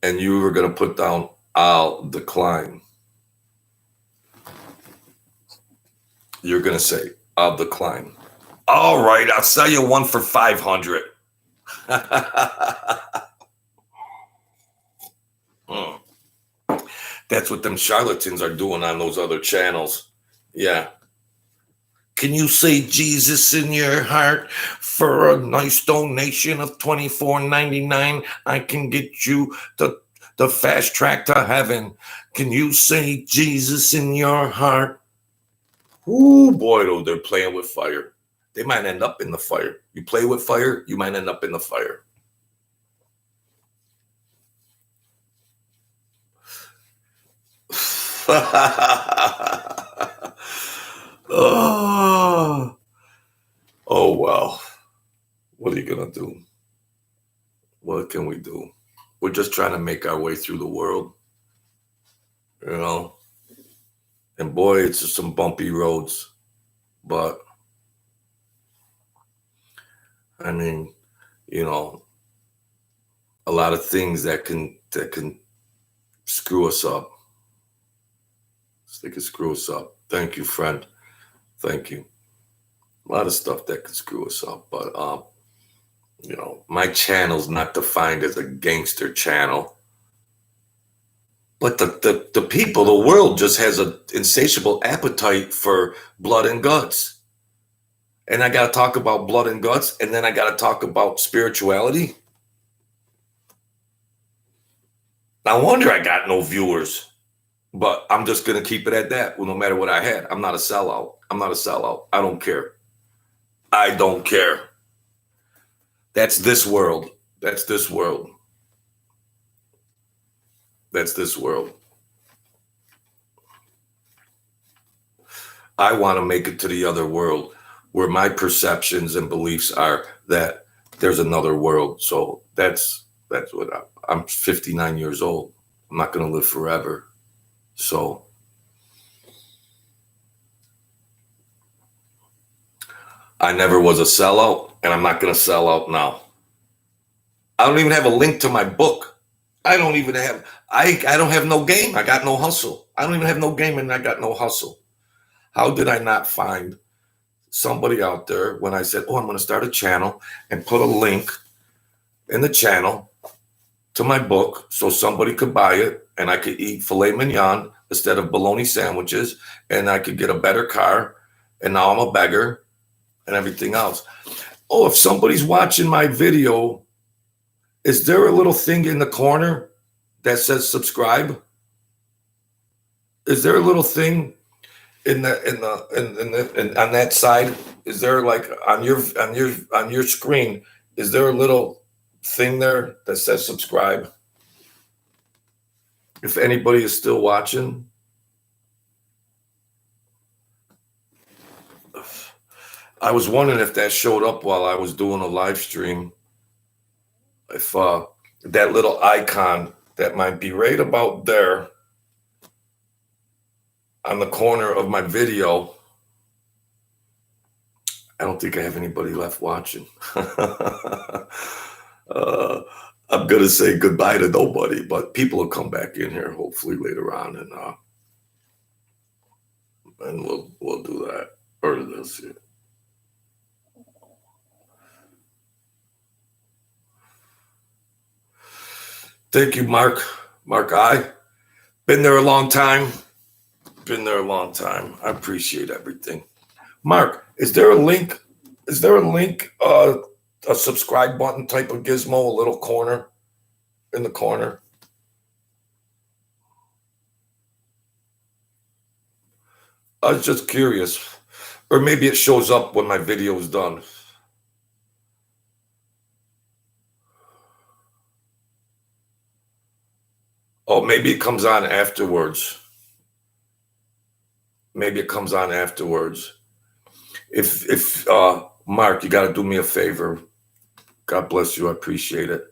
and you were going to put down, I'll decline. You're going to say, I'll decline. All right, I'll sell you one for $500. That's what them charlatans are doing on those other channels. Yeah. Can you say Jesus in your heart for a nice donation of $24.99? I can get you the fast track to heaven. Can you say Jesus in your heart? Ooh, boy, though, they're playing with fire. They might end up in the fire. You play with fire, you might end up in the fire. Oh, well. What are you going to do? What can we do? We're just trying to make our way through the world. And boy, it's just some bumpy roads. But, I mean, a lot of things that can screw us up. They can screw us up. Thank you, friend. Thank you. A lot of stuff that can screw us up. But, my channel's not defined as a gangster channel. But the people, the world just has an insatiable appetite for blood and guts. And I got to talk about blood and guts, and then I got to talk about spirituality. No wonder I got no viewers. But I'm just going to keep it at that. Well, no matter what I had, I'm not a sellout. I'm not a sellout. I don't care. I don't care. That's this world. That's this world. That's this world. I want to make it to the other world where my perceptions and beliefs are that there's another world. So that's what I'm 59 years old. I'm not going to live forever. So I never was a sellout, and I'm not going to sell out now. I don't even have a link to my book. I don't even have, I don't have no game. I got no hustle. I don't even have no game, and I got no hustle. How did I not find somebody out there when I said, oh, I'm going to start a channel and put a link in the channel to my book so somebody could buy it and I could eat filet mignon instead of bologna sandwiches, and I could get a better car, and now I'm a beggar and everything else. Oh, if somebody's watching my video, is there a little thing in the corner that says subscribe? Is there a little thing on that side? Is there, like, on your screen, is there a little thing there that says subscribe? If anybody is still watching. I was wondering if that showed up while I was doing a live stream. If that little icon that might be right about there on the corner of my video. I don't think I have anybody left watching. I'm going to say goodbye to nobody, but people will come back in here hopefully later on, and we'll do that. Or this. Yeah. Thank you, Mark. Mark, been there a long time. Been there a long time. I appreciate everything. Mark, is there a link? Is there a link, a subscribe button type of gizmo, a little corner in the corner? I was just curious. Or maybe it shows up when my video is done. Oh, maybe it comes on afterwards. Maybe it comes on afterwards. If Mark, you got to do me a favor. God bless you. I appreciate it.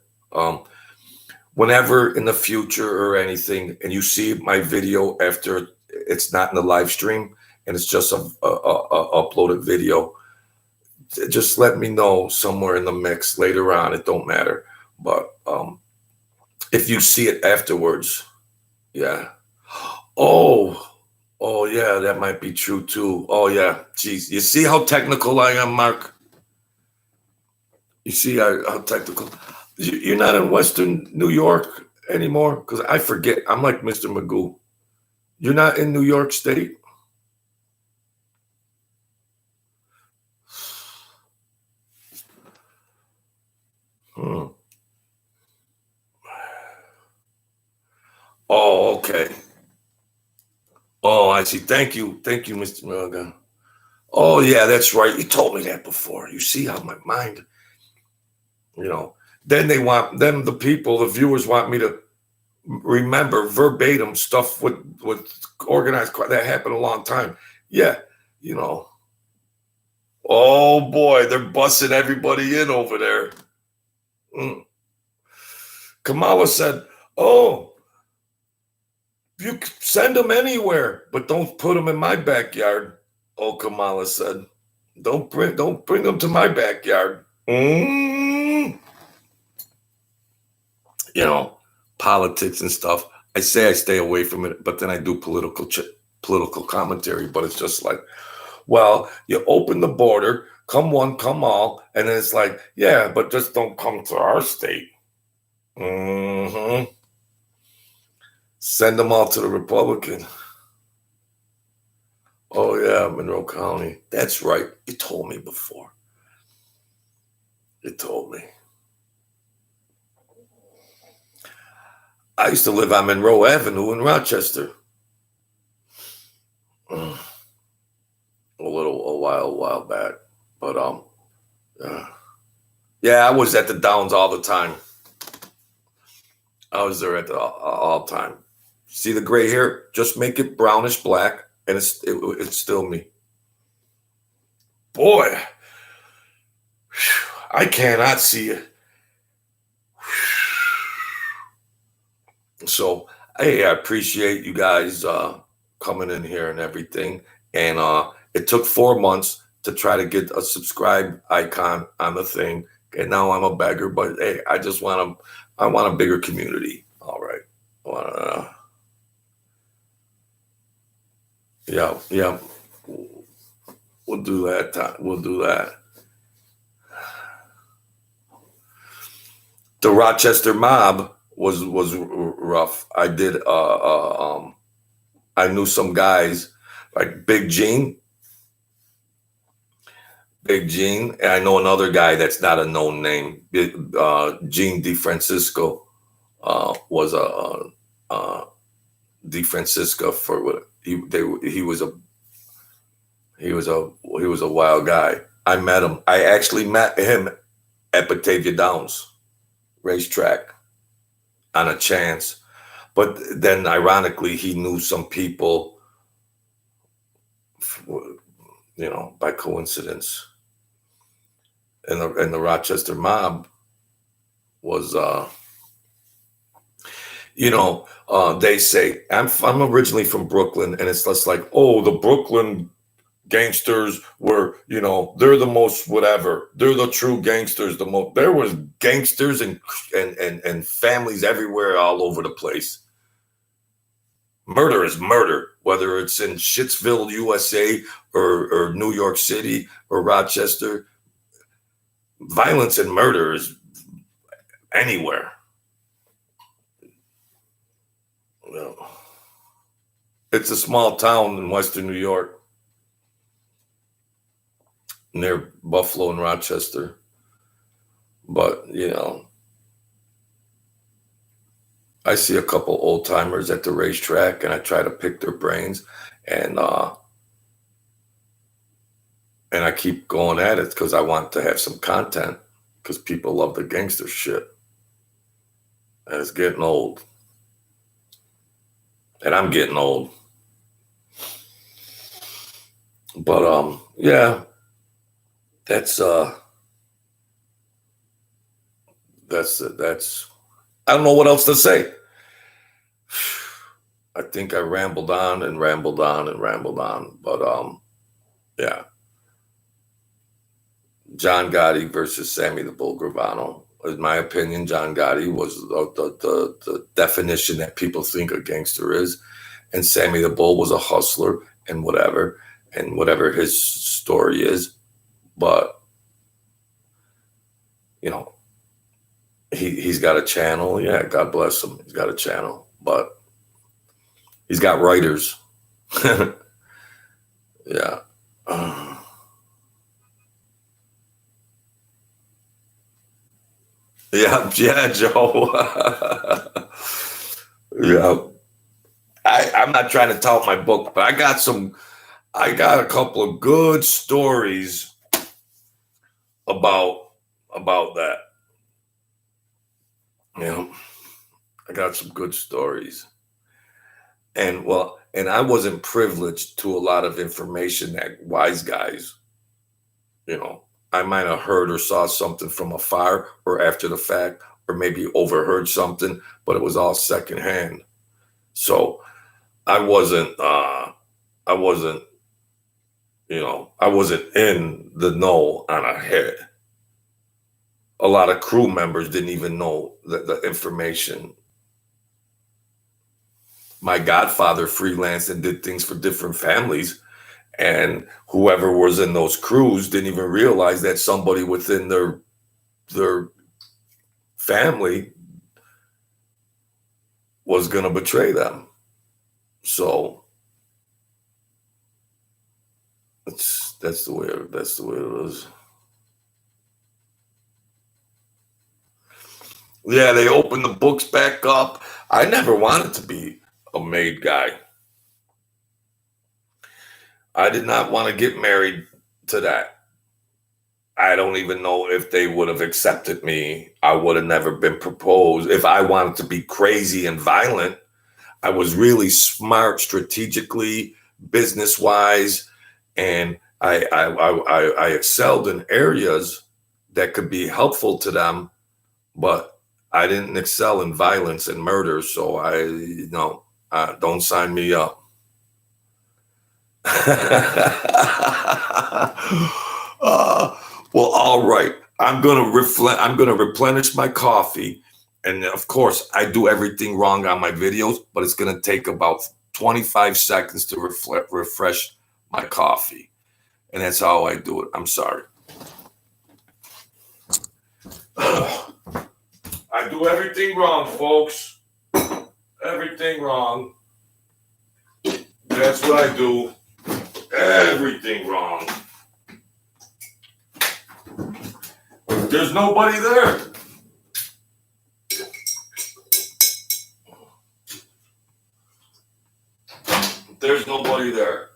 Whenever in the future or anything, and you see my video after it's not in the live stream and it's just a uploaded video, just let me know somewhere in the mix later on. It don't matter. But if you see it afterwards, yeah. Oh, yeah, that might be true too. Oh, yeah. Geez, you see how technical I am, Mark? You see how technical? You're not in Western New York anymore? Because I forget. I'm like Mr. Magoo. You're not in New York State? Oh, okay. Oh, I see. Thank you, Mr. Morgan. Oh, yeah, that's right. You told me that before. You see how my mind, then the viewers want me to remember verbatim stuff with organized that happened a long time. Yeah, Oh boy, they're busting everybody in over there. Kamala said, "Oh, you can send them anywhere, but don't put them in my backyard." Oh, Kamala said, "Don't bring them to my backyard." Politics and stuff. I say I stay away from it, but then I do political commentary. But it's just like, well, you open the border, come one, come all, and then it's like, yeah, but just don't come to our state. Send them all to the Republican. Oh yeah, Monroe County. That's right. You told me before. You told me. I used to live on Monroe Avenue in Rochester. A while back. But yeah, I was at the Downs all the time. I was there at the all time. See the gray hair? Just make it brownish black, and it's still me. Boy, I cannot see it. So hey, I appreciate you guys coming in here and everything. And it took 4 months to try to get a subscribe icon on the thing. And now I'm a beggar, but hey, I want a bigger community. All right. Yeah. We'll do that. We'll do that. The Rochester mob was rough. I did. I knew some guys like Big Gene. Big Gene. And I know another guy that's not a known name. Gene DeFrancisco was a DeFrancisco for what he was a wild guy. I met him. I actually met him at Batavia Downs racetrack on a chance. But then, ironically, he knew some people, by coincidence. And the Rochester mob was, they say I'm originally from Brooklyn, and it's just like, oh, the Brooklyn gangsters were, they're the most whatever. They're the true gangsters. There was gangsters and families everywhere, all over the place. Murder is murder, whether it's in Shittsville, USA, or New York City or Rochester. Violence and murder is anywhere. It's a small town in Western New York, near Buffalo and Rochester. But, I see a couple old timers at the racetrack, and I try to pick their brains, and I keep going at it because I want to have some content, because people love the gangster shit, and it's getting old, and I'm getting old. But yeah, that's I don't know what else to say. I think I rambled on and rambled on and rambled on, but yeah. John Gotti versus Sammy the Bull Gravano. In my opinion, John Gotti was the definition that people think a gangster is, and Sammy the Bull was a hustler and whatever his story is. But he's got a channel. Yeah, God bless him. He's got a channel, but he's got writers. Yeah. Yeah, Joe. Yeah. I'm not trying to tout my book, but I got a couple of good stories about that. I got some good stories. And I wasn't privileged to a lot of information that wise guys, I might have heard or saw something from afar or after the fact, or maybe overheard something, but it was all secondhand. So I wasn't in the know on a head. A lot of crew members didn't even know the information. My godfather freelanced and did things for different families, and whoever was in those crews didn't even realize that somebody within their family was going to betray them. So That's the way it is. Yeah, they opened the books back up. I never wanted to be a maid guy. I did not want to get married to that. I don't even know if they would have accepted me. I would have never been proposed. If I wanted to be crazy and violent, I was really smart strategically, business wise, and I excelled in areas that could be helpful to them, but I didn't excel in violence and murder. So don't sign me up. Well, all right. I'm gonna replenish my coffee, and of course, I do everything wrong on my videos, but it's gonna take about 25 seconds to refresh my coffee, and that's how I do it. I'm sorry. I do everything wrong, folks. Everything wrong. That's what I do. Everything wrong. There's nobody there. There's nobody there.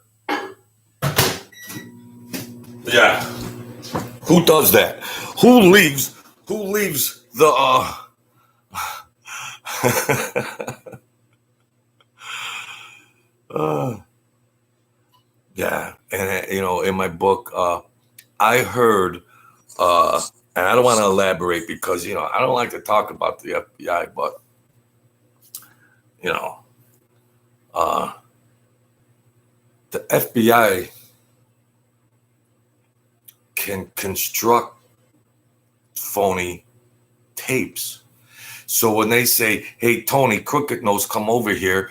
Yeah. Who does that? Who leaves the yeah, and in my book, I heard, and I don't want to elaborate because I don't like to talk about the FBI, but the FBI can construct phony tapes. So when they say, "Hey, Tony Crooked Nose, come over here,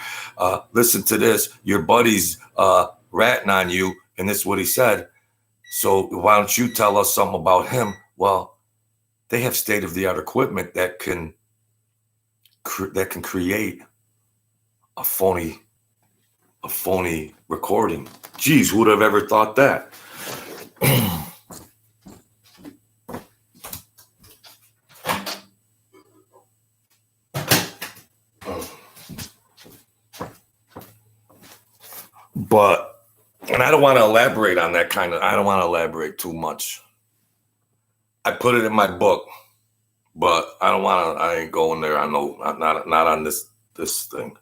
listen to this. Your buddy's ratting on you," and this is what he said. So why don't you tell us something about him? Well, they have state-of-the-art equipment that can create a phony recording. Geez, who would have ever thought that? But, and I don't want to elaborate on that I don't want to elaborate too much. I put it in my book, but I ain't going there. I know, not on this thing.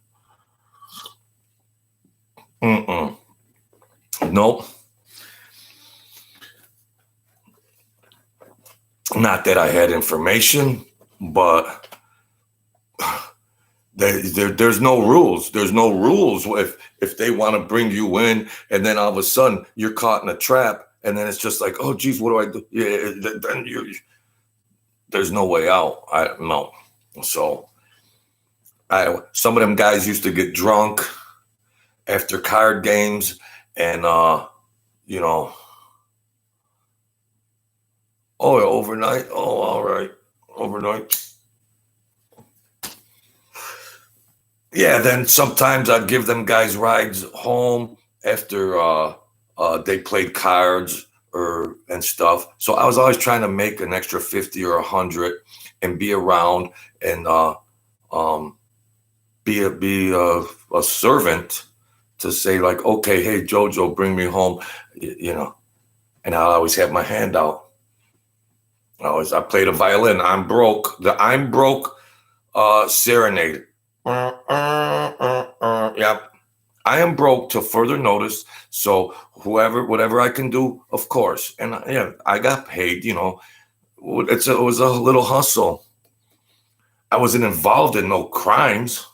Nope. Not that I had information, but there's no rules. There's no rules if they want to bring you in, and then all of a sudden you're caught in a trap, and then it's just like, oh, geez, what do I do? Yeah, then there's no way out. No. So some of them guys used to get drunk after card games, and overnight. Oh, all right, overnight. Yeah, then sometimes I'd give them guys rides home after they played cards and stuff. So I was always trying to make an extra 50 or 100 and be around and be a servant to say, like, okay, hey, Jojo, bring me home, and I'll always have my hand out. I played a violin. I'm broke. The I'm broke serenade. Yep. I am broke till further notice. So whatever I can do, of course. And I got paid. It was a little hustle. I wasn't involved in no crimes,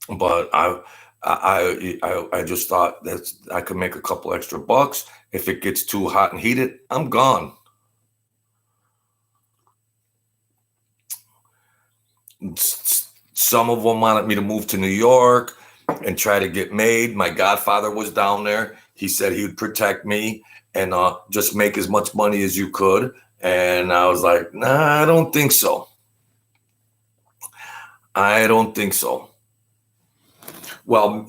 but I just thought that I could make a couple extra bucks. If it gets too hot and heated, I'm gone. Some of them wanted me to move to New York and try to get made. My godfather was down there. He said he would protect me and just make as much money as you could. And I was like, nah, I don't think so. I don't think so. Well,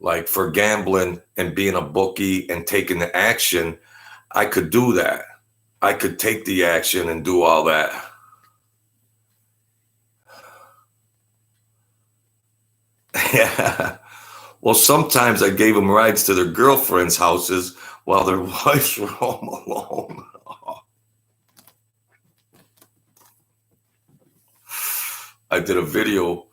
Like for gambling and being a bookie and taking the action, I could do that. I could take the action and do all that. Yeah. Well, sometimes I gave them rides to their girlfriends' houses while their wives were home alone. I did a video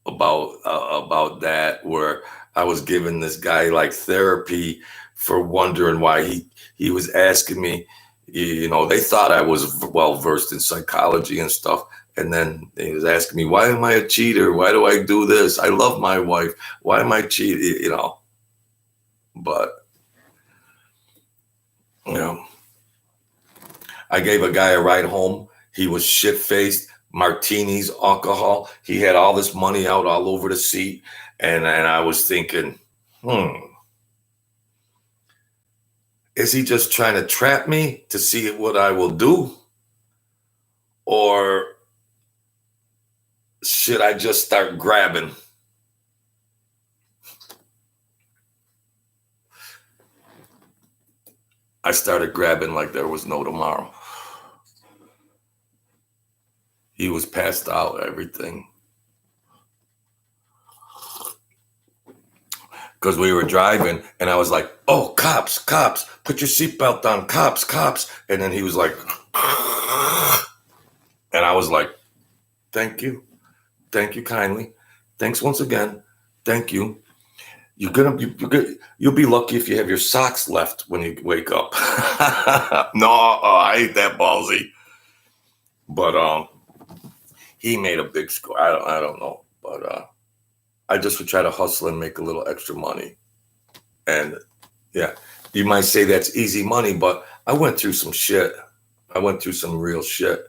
about that where I was giving this guy like therapy for wondering why he was asking me. You know, they thought I was well versed in psychology and stuff. And then he was asking me, why am I a cheater? Why do I do this? I love my wife. Why am I cheating? You know, but, you know, I gave a guy a ride home. He was shit-faced, martinis, alcohol. He had all this money out all over the seat. And I was thinking, is he just trying to trap me to see what I will do? Or should I just start grabbing? I started grabbing like there was no tomorrow. He was passed out, everything. Because we were driving and I was like, oh, cops, put your seatbelt on, cops. And then he was like, and I was like, thank you kindly. Thanks once again. Thank you. You'll be lucky if you have your socks left when you wake up. No, I ain't that ballsy. But he made a big score. I don't know, but I just would try to hustle and make a little extra money. And yeah, you might say that's easy money, but I went through some shit. I went through some real shit.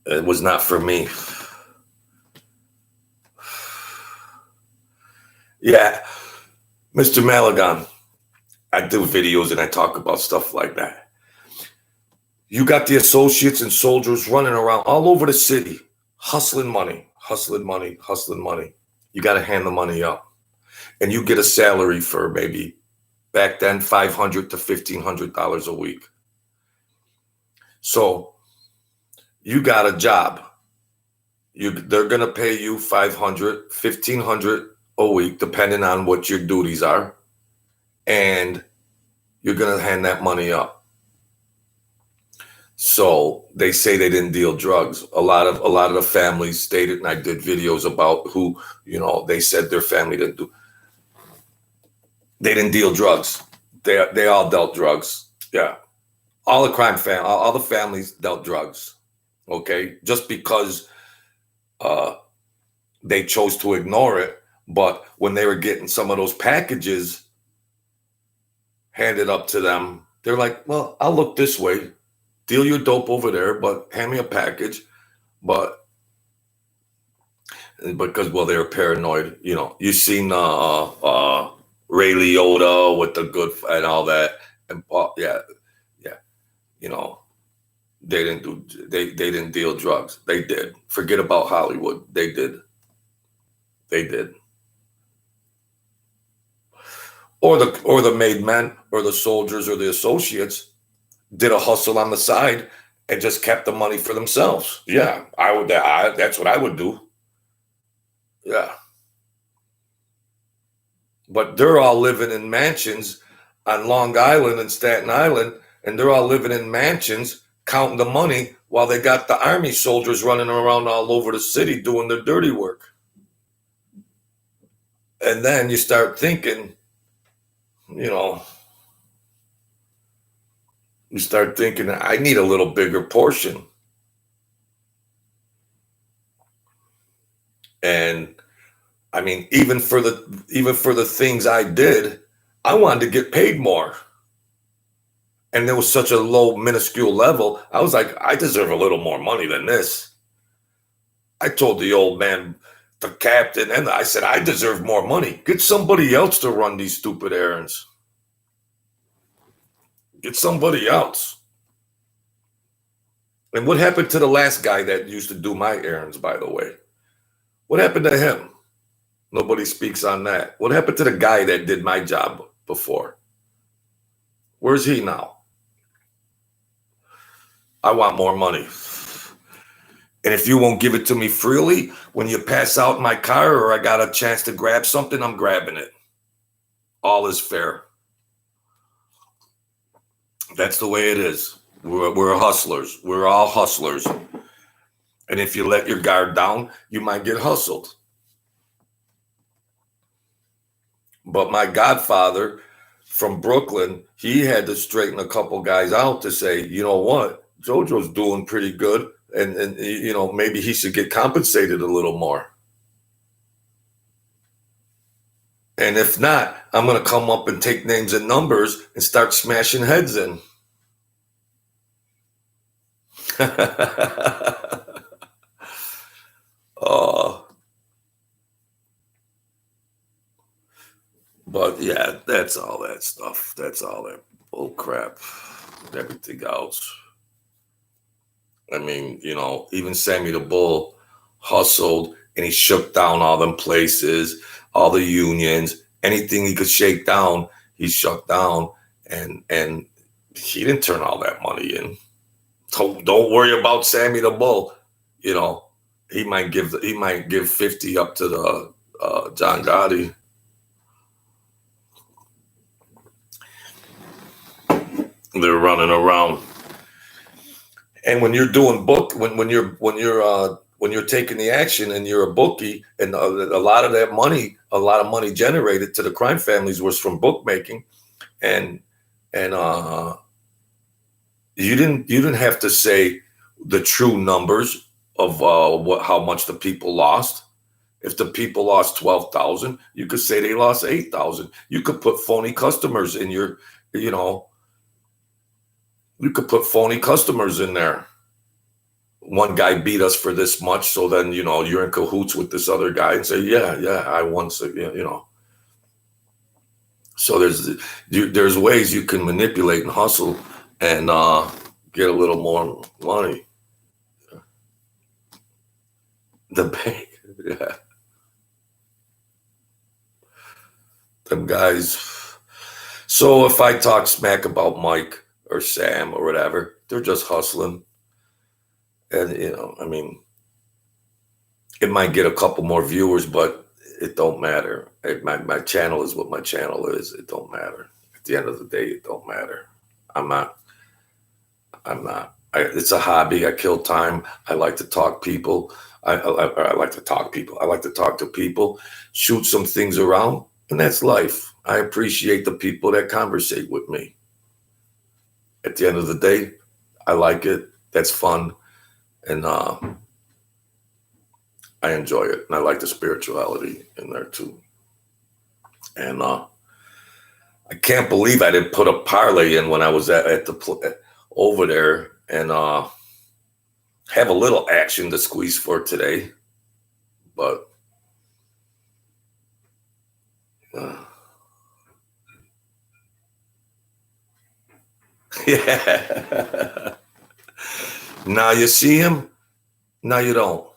It was not for me. Yeah, Mr. Malagon, I do videos and I talk about stuff like that. You got the associates and soldiers running around all over the city, hustling money. You got to hand the money up. And you get a salary for maybe back then $500 to $1,500 a week. So you got a job. They're going to pay you $500, $1,500 a week, depending on what your duties are. And you're going to hand that money up. So they say they didn't deal drugs. A lot of the families stated, and I did videos about who, they said their family didn't do. They didn't deal drugs. They all dealt drugs. Yeah. All the families dealt drugs. Okay. Just because they chose to ignore it. But when they were getting some of those packages handed up to them, they're like, well, I'll look this way. Deal your dope over there, but hand me a package. But because, well, they were paranoid. You've seen Ray Liotta with the good and all that. And yeah. They didn't deal drugs. They did. Forget about Hollywood. They did. Or the made men or the soldiers or the associates did a hustle on the side and just kept the money for themselves. Yeah, that's what I would do. Yeah. But they're all living in mansions on Long Island and Staten Island, and they're all living in mansions counting the money while they got the army soldiers running around all over the city doing their dirty work. And then you start thinking, I need a little bigger portion. And I mean, even for the things I did, I wanted to get paid more. And there was such a low, minuscule level. I was like, I deserve a little more money than this. I told the old man, the captain, and I said, I deserve more money. Get somebody else to run these stupid errands. Get somebody else. And what happened to the last guy that used to do my errands, by the way? What happened to him? Nobody speaks on that. What happened to the guy that did my job before? Where's he now? I want more money. And if you won't give it to me freely, when you pass out in my car or I got a chance to grab something, I'm grabbing it. All is fair. That's the way it is. We're hustlers. We're all hustlers. And if you let your guard down, you might get hustled. But my godfather from Brooklyn, he had to straighten a couple guys out to say, you know what, JoJo's doing pretty good. And you know, maybe he should get compensated a little more. And if not, I'm going to come up and take names and numbers and start smashing heads in. But yeah, that's all that stuff. That's all that bull crap. Everything else. I mean, you know, even Sammy the Bull hustled and he shook down all them places, all the unions, anything he could shake down, he shut down, and he didn't turn all that money in. Don't worry about Sammy the Bull. You know, he might give 50 up to the John Gotti. They're running around. And when you're doing when you're taking the action and you're a bookie, and a lot of money generated to the crime families was from bookmaking, and you didn't have to say the true numbers of how much the people lost. If the people lost 12,000, you could say they lost 8,000. You could put phony customers in your, you know. You could put phony customers in there. One guy beat us for this much, so then, you know, you're in cahoots with this other guy and say, yeah, I won, you know. So there's ways you can manipulate and hustle and get a little more money. The bank, yeah. Them guys. So if I talk smack about Mike or Sam or whatever, they're just hustling. And, you know, I mean, it might get a couple more viewers, but it don't matter. My channel is what my channel is. It don't matter. At the end of the day, it don't matter. I'm not. It's a hobby. I kill time. I like to talk people. I like to talk people. I like to talk to people, shoot some things around, and that's life. I appreciate the people that conversate with me. At the end of the day, I like it. That's fun. And I enjoy it. And I like the spirituality in there too. And I can't believe I didn't put a parlay in when I was at the over there and have a little action to squeeze for today. But yeah. Now you see him. Now you don't.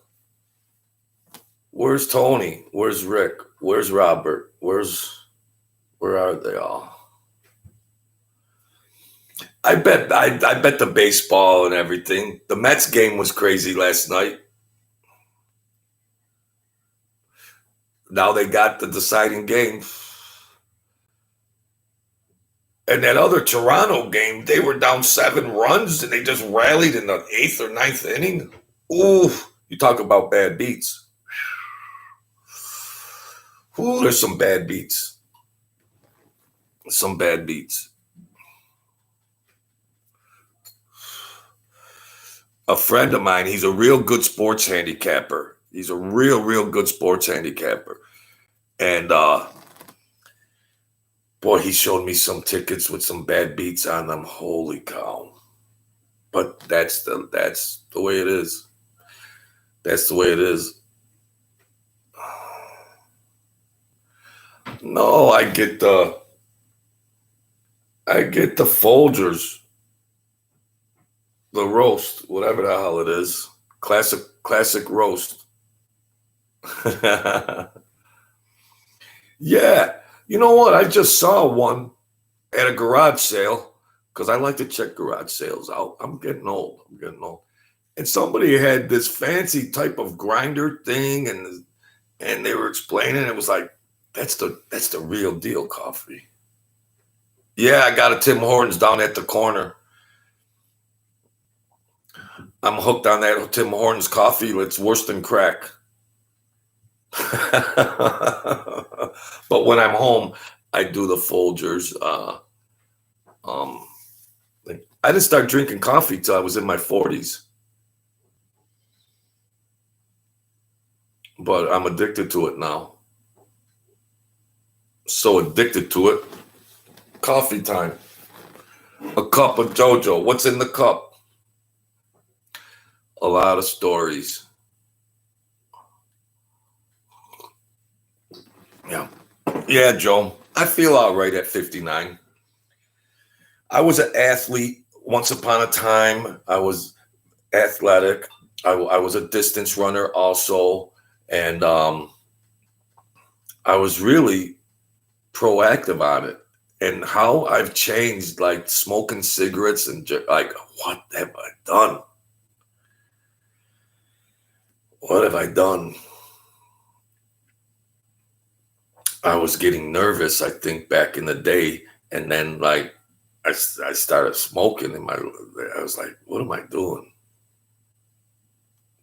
Where's Tony? Where's Rick? Where's Robert? Where are they all? I bet the baseball and everything. The Mets game was crazy last night. Now they got the deciding game. And that other Toronto game, they were down 7 runs and they just rallied in the 8th or 9th inning. Ooh, you talk about bad beats. Ooh, there's some bad beats. Some bad beats. A friend of mine, he's a real good sports handicapper. He's a real good sports handicapper. And boy, he showed me some tickets with some bad beats on them. Holy cow. But that's the way it is. That's the way it is. No, I get the Folgers, the roast, whatever the hell it is. Classic roast. Yeah. You know what? I just saw one at a garage sale because I like to check garage sales out. I'm getting old. And somebody had this fancy type of grinder thing, and they were explaining it was like, that's the real deal coffee. Yeah, I got a Tim Hortons down at the corner. I'm hooked on that Tim Hortons coffee. It's worse than crack. But when I'm home, I do the Folgers. I didn't start drinking coffee till I was in my 40s, but I'm addicted to it now. So addicted to it. Coffee time. A cup of JoJo. What's in the cup? A lot of stories. Yeah, Joe. I feel all right at 59. I was an athlete once upon a time. I was athletic. I was a distance runner also, and I was really proactive on it. And how I've changed, like smoking cigarettes and like, what have I done? What have I done? I was getting nervous, I think, back in the day, and then like I started smoking, and I was like, what am I doing?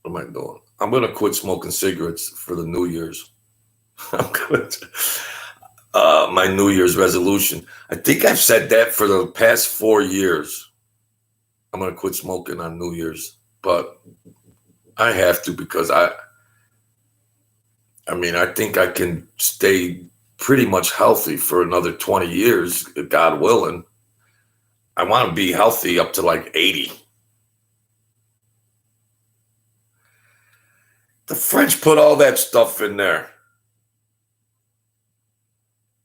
What am I doing? I'm gonna quit smoking cigarettes for the New Year's. I'm gonna. My New Year's resolution. I think I've said that for the past 4 years. I'm gonna quit smoking on New Year's, but I have to because I mean, I think I can stay pretty much healthy for another 20 years, God willing. I want to be healthy up to like 80. The French put all that stuff in there.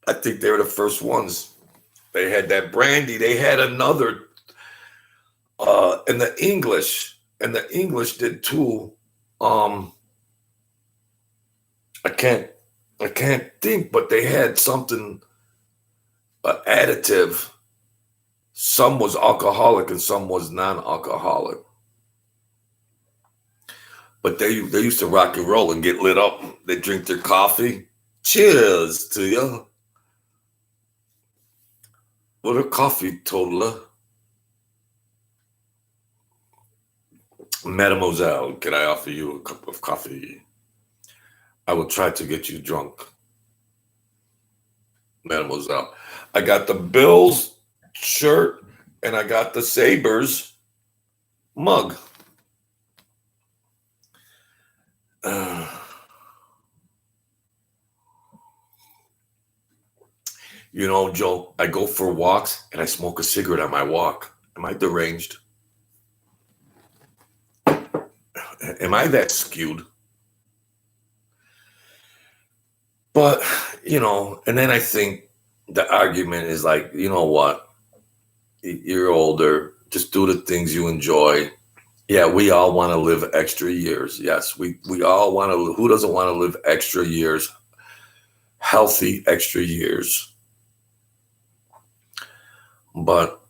I think they were the first ones. They had that brandy. They had another, and the English did too. I can't think, but they had something, additive. Some was alcoholic and some was non-alcoholic. But they used to rock and roll and get lit up. They drink their coffee. Cheers to you. What a coffee toddler. Mademoiselle, can I offer you a cup of coffee? I will try to get you drunk. Mademoiselle. I got the Bills shirt and I got the Sabres mug. You know, Joe, I go for walks and I smoke a cigarette on my walk. Am I deranged? Am I that skewed? But, you know, and then I think the argument is like, you know what? You're older. Just do the things you enjoy. Yeah, we all want to live extra years. Yes, we all want to. Who doesn't want to live extra years? Healthy extra years. But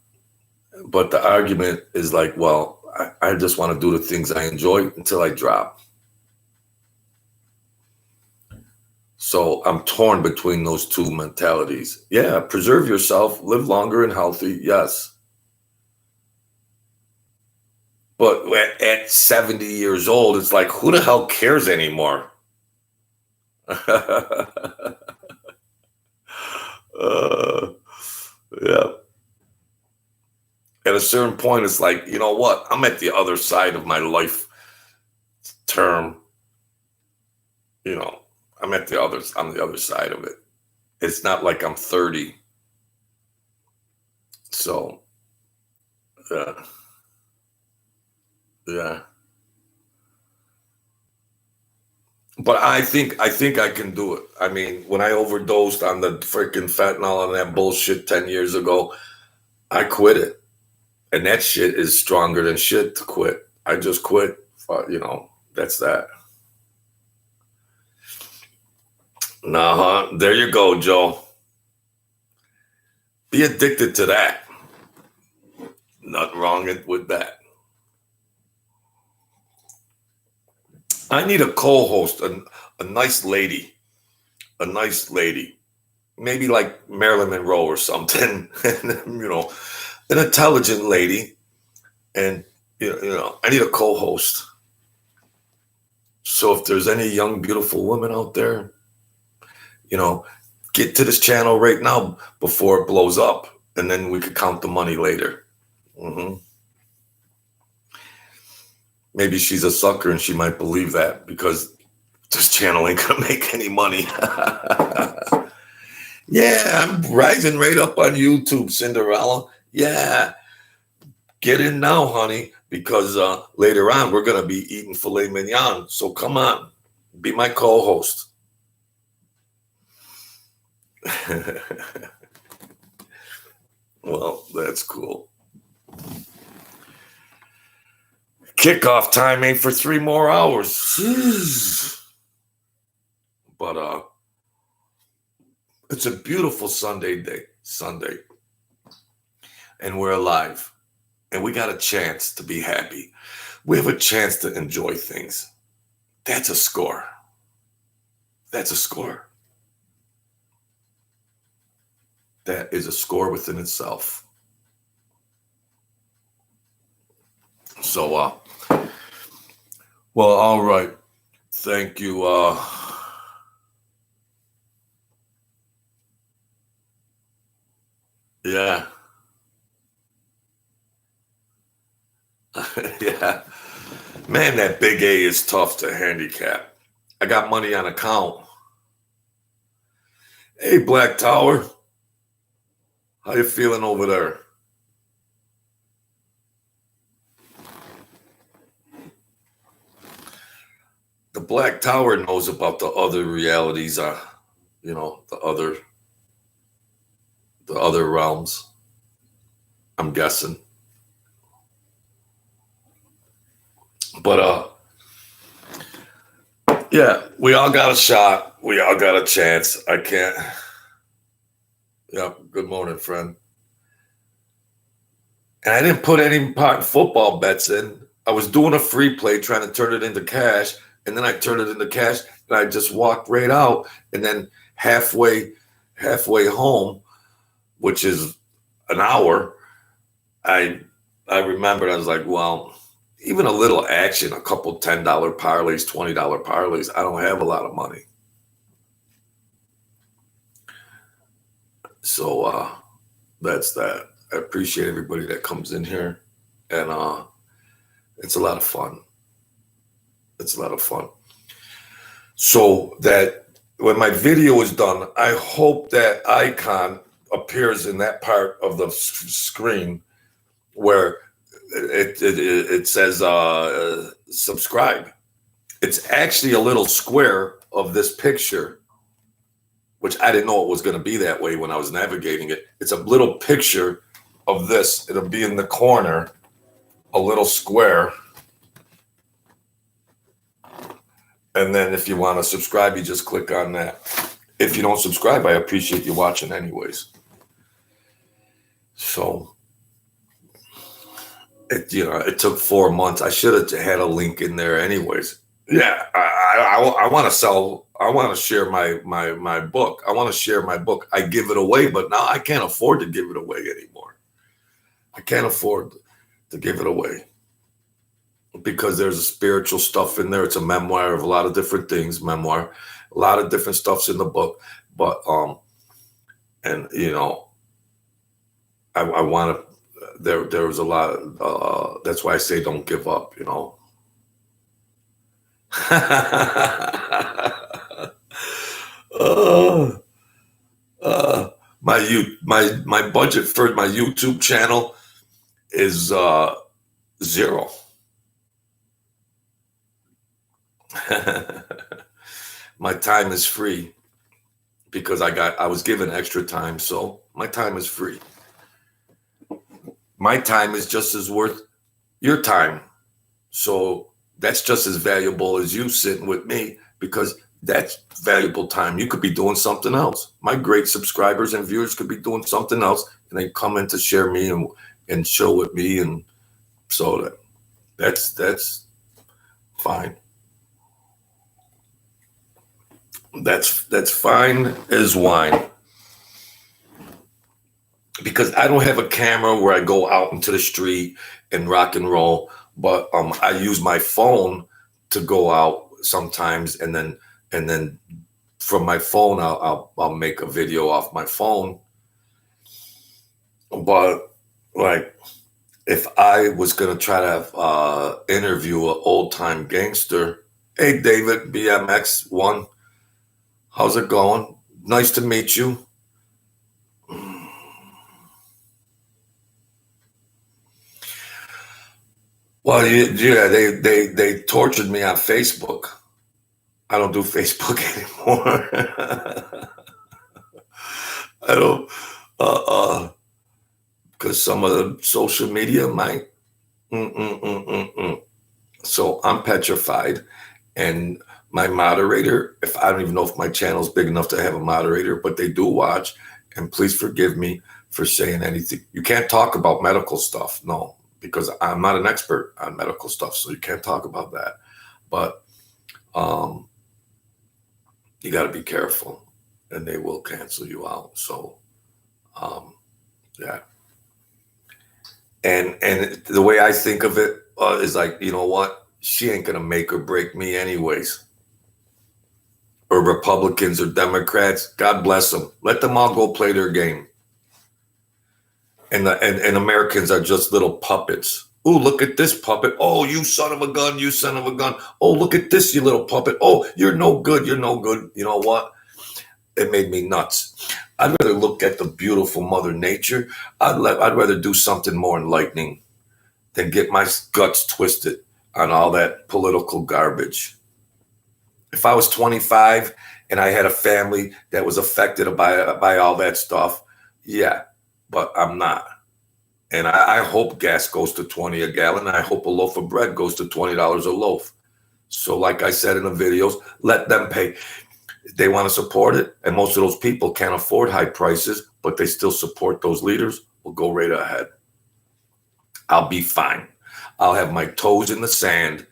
the argument is like, well, I just want to do the things I enjoy until I drop. So I'm torn between those two mentalities. Yeah, preserve yourself, live longer and healthy. Yes. But at 70 years old, it's like, who the hell cares anymore? Yeah. At a certain point, it's like, you know what? I'm at the other side of my life term. You know, I'm on the other side of it. It's not like I'm 30. So, yeah. But I think I can do it. I mean, when I overdosed on the freaking fentanyl and that bullshit 10 years ago, I quit it. And that shit is stronger than shit to quit. I just quit. You know, that's that. Nah, there you go, Joe. Be addicted to that. Nothing wrong with that. I need a co-host, a nice lady, maybe like Marilyn Monroe or something, an intelligent lady, and I need a co-host. So if there's any young, beautiful women out there, get to this channel right now before it blows up, and then we could count the money later. Maybe she's a sucker and she might believe that because this channel ain't gonna make any money. Yeah, I'm rising right up on YouTube, Cinderella. Yeah, get in now, honey, because later on we're gonna be eating filet mignon. So come on, be my co-host. Well, that's cool. Kickoff time ain't for 3 more hours. But it's a beautiful Sunday. And we're alive. And we got a chance to be happy. We have a chance to enjoy things. That's a score. That is a score within itself. So, well, all right. Thank you. Yeah. Yeah. Man, that big A is tough to handicap. I got money on account. Hey, Black Tower. How you feeling over there? The Black Tower knows about the other realities, the other realms, I'm guessing. But yeah, we all got a shot. We all got a chance. I can't. Yeah, good morning, friend. And I didn't put any football bets in. I was doing a free play, trying to turn it into cash, and then I turned it into cash, and I just walked right out. And then halfway home, which is an hour, I remembered. I was like, well, even a little action, a couple $10 parlays, $20 parlays. I don't have a lot of money, so that's that. I appreciate everybody that comes in here, and it's a lot of fun. So that when my video is done, I hope that icon appears in that part of the screen where it says subscribe. It's actually a little square of this picture, which I didn't know it was going to be that way when I was navigating it. It's a little picture of this. It'll be in the corner, a little square. And then if you want to subscribe, you just click on that. If you don't subscribe, I appreciate you watching anyways. So, it took 4 months. I should have had a link in there anyways. Yeah, I want to sell. I want to share my book. I want to share my book. I give it away, but now I can't afford to give it away anymore. I can't afford to give it away because there's a spiritual stuff in there. It's a memoir of a lot of different things. A lot of different stuff's in the book. But and I want to. There was a lot of. That's why I say don't give up. My budget for my YouTube channel is $0. My time is free because I was given extra time, so my time is free. My time is just as worth your time, so that's just as valuable as you sitting with me because That's valuable time. You could be doing something else. My great subscribers and viewers could be doing something else, and they come in to share me and chill with me, and so that's fine. That's fine as wine. Because I don't have a camera where I go out into the street and rock and roll, but I use my phone to go out sometimes, and then from my phone I'll make a video off my phone. But like, if I was gonna try to interview an old time gangster, hey David BMX1, how's it going? Nice to meet you. Well, yeah, they tortured me on Facebook. I don't do Facebook anymore. I don't, because some of the social media might. So I'm petrified, and my moderator. If I don't even know if my channel's big enough to have a moderator, but they do watch. And please forgive me for saying anything. You can't talk about medical stuff, no, because I'm not an expert on medical stuff, so you can't talk about that. But you got to be careful, and they will cancel you out. So, yeah. And the way I think of it is like, you know what? She ain't gonna make or break me anyways. Or Republicans or Democrats, God bless them. Let them all go play their game. And Americans are just little puppets. Oh, look at this puppet. Oh, you son of a gun, you son of a gun. Oh, look at this, you little puppet. Oh, you're no good, you're no good. You know what? It made me nuts. I'd rather look at the beautiful Mother Nature. I'd rather do something more enlightening than get my guts twisted on all that political garbage. If I was 25 and I had a family that was affected by all that stuff, yeah, but I'm not. And I hope gas goes to 20 a gallon. I hope a loaf of bread goes to $20 a loaf. So like I said in the videos, let them pay. They want to support it, and most of those people can't afford high prices, but they still support those leaders. We'll go right ahead. I'll be fine. I'll have my toes in the sand.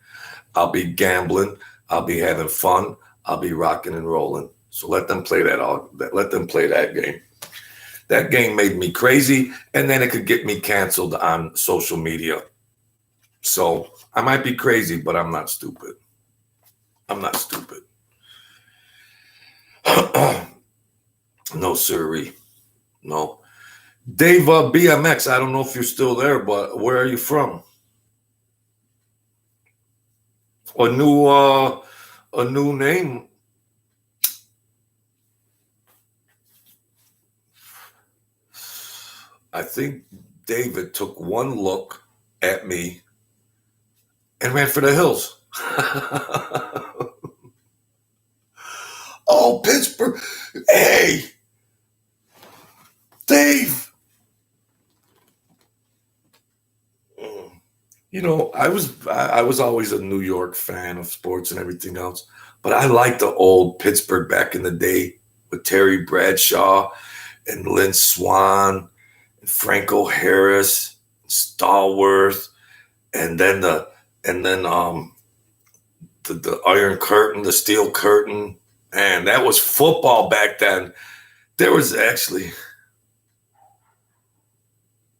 I'll be gambling. I'll be having fun. I'll be rocking and rolling. So let them play let them play that game. That game made me crazy, and then it could get me canceled on social media. So I might be crazy, but I'm not stupid. I'm not stupid. No, sirree. No. Dave BMX, I don't know if you're still there, but where are you from? A new name. I think David took one look at me and ran for the hills. Oh, Pittsburgh. Hey, Dave. You know, I was always a New York fan of sports and everything else, but I liked the old Pittsburgh back in the day with Terry Bradshaw and Lynn Swan and Franco Harris, Stallworth, and then the Iron Curtain, the Steel Curtain. Man, that was football back then. There was actually.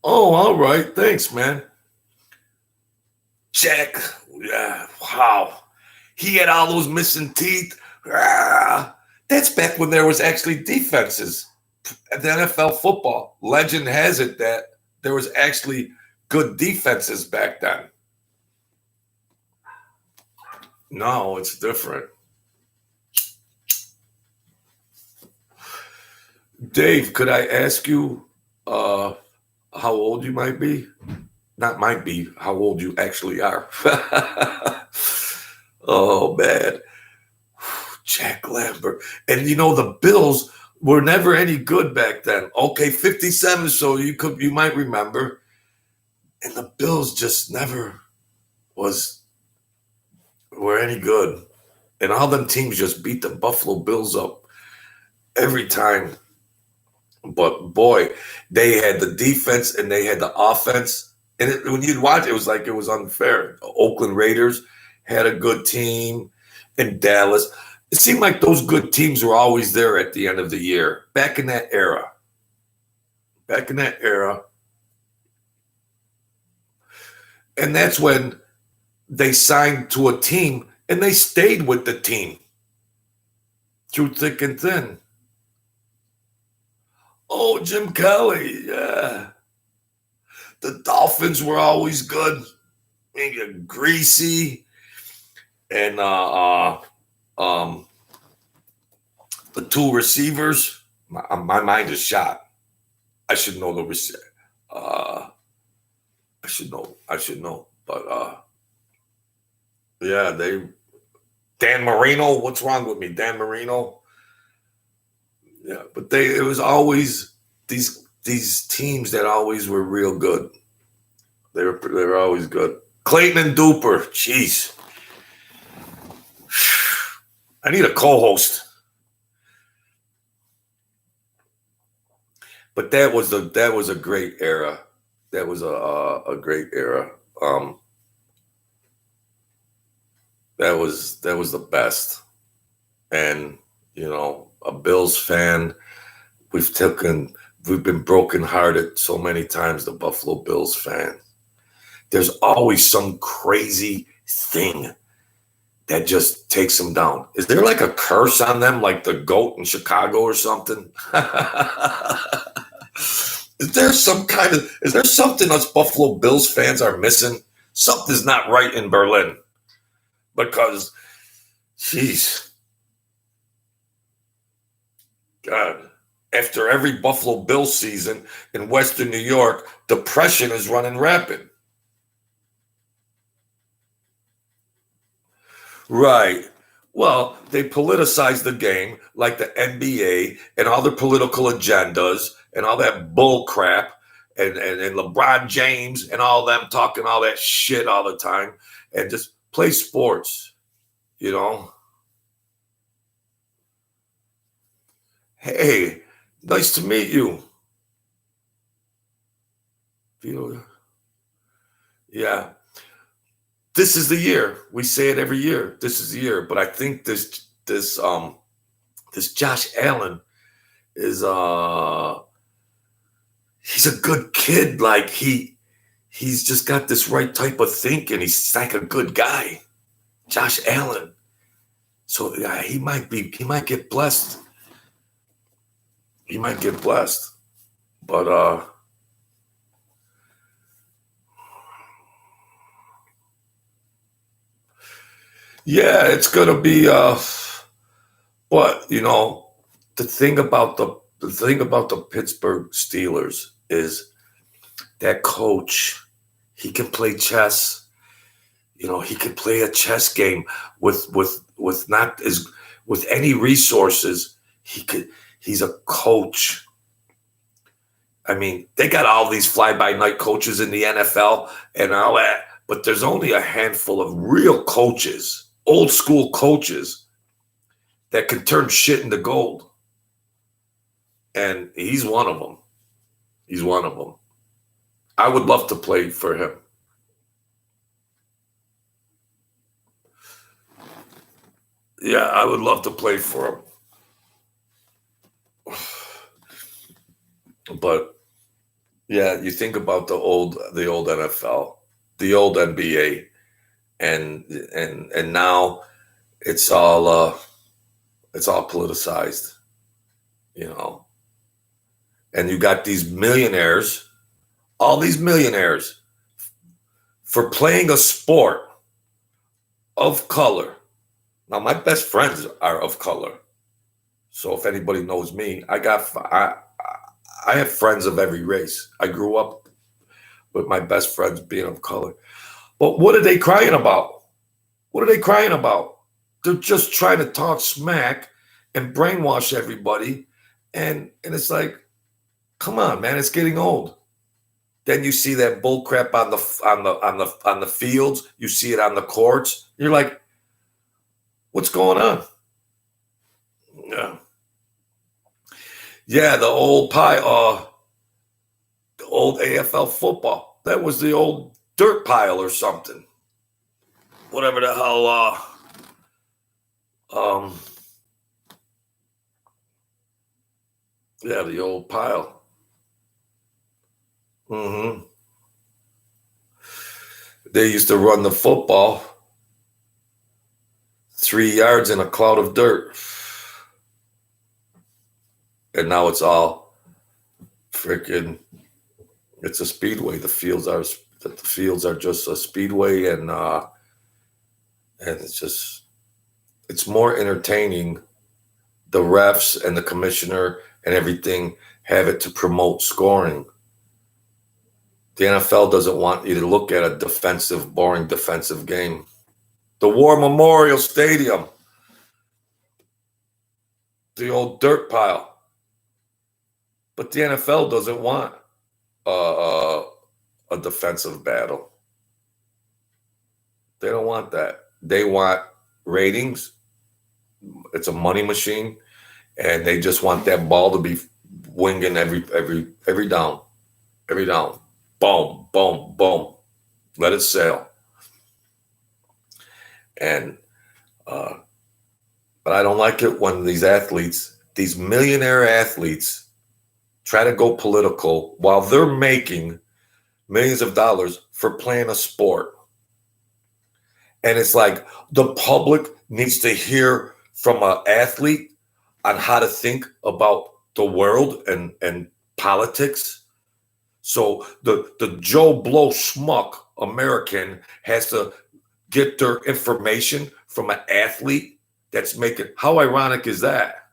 Oh, all right. Thanks, man. Check. Yeah. Wow. He had all those missing teeth. Ah, that's back when there was actually defenses. The NFL football legend has it that there was actually good defenses back then. No, it's different. Dave, could I ask you how old you might be? Not might be, how old you actually are. Oh, man. Jack Lambert. And you know, the Bills were never any good back then. Okay, 57, so you might remember. And the Bills just never were any good. And all them teams just beat the Buffalo Bills up every time. But boy, they had the defense and they had the offense. And when you'd watch, it was like it was unfair. The Oakland Raiders had a good team in Dallas. It seemed like those good teams were always there at the end of the year. Back in that era. And that's when they signed to a team and they stayed with the team through thick and thin. Oh, Jim Kelly, yeah. The Dolphins were always good. Greasy. And the two receivers. My mind is shot. I should know the receiver. I should know. But yeah, Dan Marino. What's wrong with me, Dan Marino? Yeah, but it was always these teams that always were real good. They were always good. Clayton and Duper, jeez. I need a co-host. But that was a great era. That was a great era. That was the best. And a Bills fan, we've been brokenhearted so many times, the Buffalo Bills fan. There's always some crazy thing that just takes them down. Is there like a curse on them, like the goat in Chicago or something? Is there something us Buffalo Bills fans are missing? Something's not right in Berlin. Because, jeez, God, after every Buffalo Bills season in Western New York, depression is running rapid. Right. Well, they politicize the game like the NBA and all their political agendas and all that bull crap and LeBron James and all them talking all that shit all the time and just play sports, Hey, nice to meet you. Yeah. This is the year. We say it every year. This is the year. But I think this Josh Allen is he's a good kid. Like he's just got this right type of thinking. He's like a good guy. Josh Allen. So yeah, he might get blessed. He might get blessed. But yeah, it's gonna be but the thing about the Pittsburgh Steelers is that coach, he can play chess. He can play a chess game with any resources. He's a coach. I mean, they got all these fly-by-night coaches in the NFL and all that, but there's only a handful of real coaches, old school coaches, that can turn shit into gold. And he's one of them. I would love to play for him. Yeah, I would love to play for him. But yeah, you think about the old NFL, the old NBA, and now it's all politicized, And you got these millionaires, all these millionaires, for playing a sport of color. Now, my best friends are of color. So if anybody knows me, I have friends of every race. I grew up with my best friends being of color. But what are they crying about? They're just trying to talk smack and brainwash everybody. And it's like, come on, man, it's getting old. Then you see that bull crap on the fields. You see it on the courts. You're like, What's going on? Yeah, the old the old AFL football. That was the old dirt pile or something. Whatever the hell. Yeah, the old pile. They used to run the football 3 yards in a cloud of dirt. And now it's all freaking, it's a speedway. The fields are just a speedway, and it's more entertaining. The refs and the commissioner and everything have it to promote scoring. The NFL doesn't want you to look at a boring defensive game. The War Memorial Stadium, the old dirt pile. But the NFL doesn't want a defensive battle. They don't want that. They want ratings. It's a money machine, and they just want that ball to be winging every down. Every down. Boom, boom, boom. Let it sail. And but I don't like it when these millionaire athletes, try to go political while they're making millions of dollars for playing a sport. And it's like the public needs to hear from an athlete on how to think about the world and politics. So the Joe Blow schmuck American has to get their information from an athlete that's making. How ironic is that?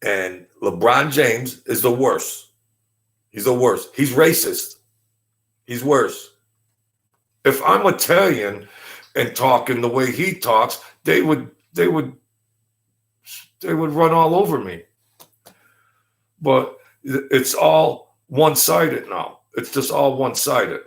And LeBron James is the worst. He's the worst. He's racist. He's worse. If I'm Italian and talking the way he talks, they would run all over me. But it's all one-sided now. It's just all one-sided.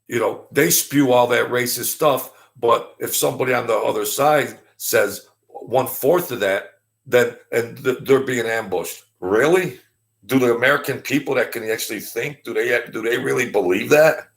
You know, they spew all that racist stuff, but if somebody on the other side says 1/4 of that, then they're being ambushed. Really? Do the American people that can actually think, do they really believe that?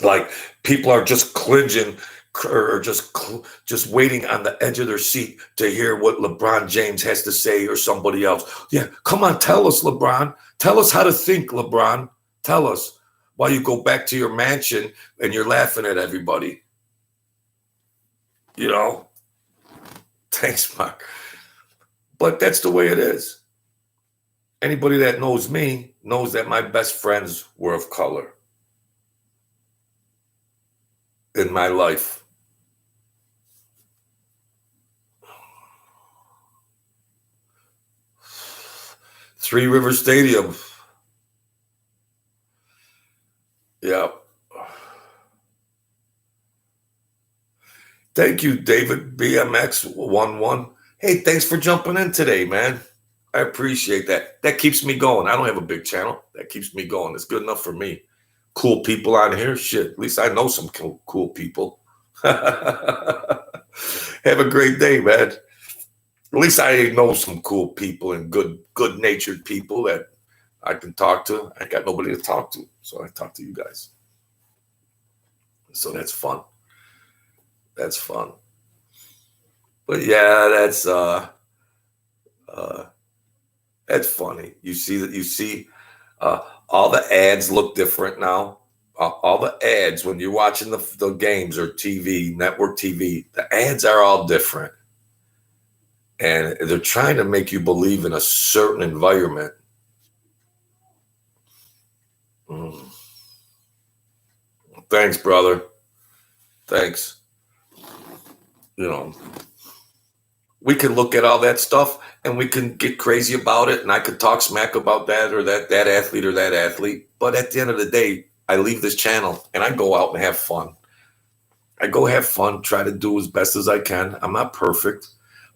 Like, people are just clinging or just waiting on the edge of their seat to hear what LeBron James has to say, or somebody else. Yeah, come on, tell us, LeBron. Tell us how to think, LeBron. Tell us, while you go back to your mansion and you're laughing at everybody. You know? Thanks, Mark. But that's the way it is. Anybody that knows me knows that my best friends were of color in my life. Three River Stadium. Yeah. Thank you, David BMX11. Hey, thanks for jumping in today, man. I appreciate that. That keeps me going. I don't have a big channel. That keeps me going. It's good enough for me. Cool people on here. Shit, at least I know some cool people. Have a great day, man. At least I know some cool people and good-natured people that I can talk to. I got nobody to talk to, so I talk to you guys. So that's fun. That's fun. But yeah, that's funny. You see all the ads look different now. All the ads, when you're watching the games or TV, network TV, the ads are all different. And they're trying to make you believe in a certain environment. Thanks, brother. Thanks. You know, we can look at all that stuff and we can get crazy about it, and I could talk smack about that or that athlete or that athlete. But at the end of the day, I leave this channel and I go out and have fun. I go have fun, try to do as best as I can. I'm not perfect,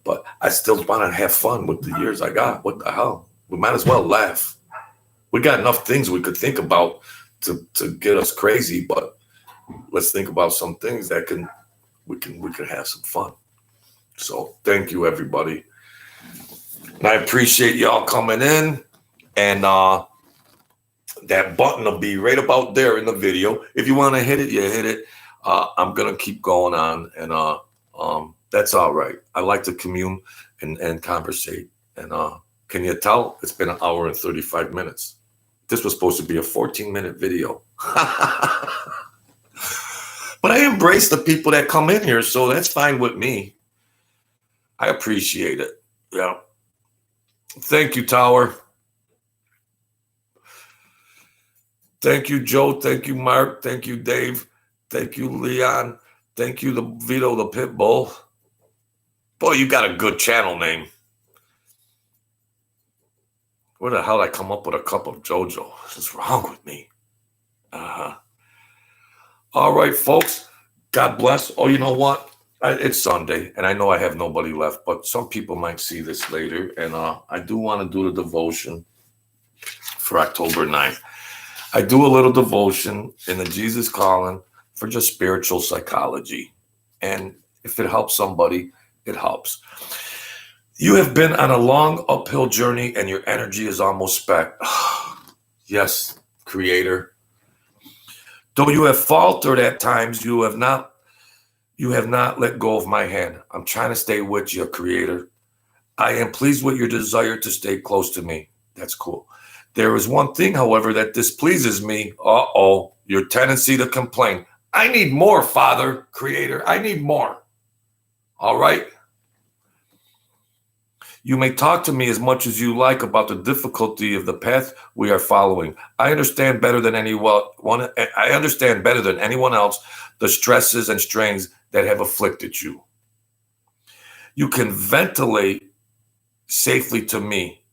but I still want to have fun with the years I got. What the hell? We might as well laugh. We got enough things we could think about to get us crazy, but let's think about some things that we can have some fun. So thank you, everybody. And I appreciate y'all coming in. And that button will be right about there in the video. If you want to hit it, you hit it. I'm gonna keep going on, and that's all right. I like to commune and conversate. And can you tell it's been an hour and 35 minutes? This was supposed to be a 14-minute video. But I embrace the people that come in here, so that's fine with me. I appreciate it. Yeah. Thank you, Tower. Thank you, Joe. Thank you, Mark. Thank you, Dave. Thank you, Leon. Thank you, the Vito the Pitbull. Boy, you got a good channel name. Where the hell did I come up with a cup of JoJo? What's wrong with me? All right, folks. God bless. Oh, you know what? It's Sunday, and I know I have nobody left, but some people might see this later, and I do want to do the devotion for October 9th. I do a little devotion in the Jesus Calling for just spiritual psychology, and if it helps somebody, it helps. You have been on a long uphill journey, and your energy is almost spent. Yes, Creator. Though you have faltered at times, you have not let go of my hand. I'm trying to stay with you, Creator. I am pleased with your desire to stay close to me. That's cool. There is one thing, however, that displeases me. Your tendency to complain. I need more, Father, Creator. I need more. All right? You may talk to me as much as you like about the difficulty of the path we are following. I understand better than anyone else the stresses and strains that have afflicted you. You can ventilate safely to me,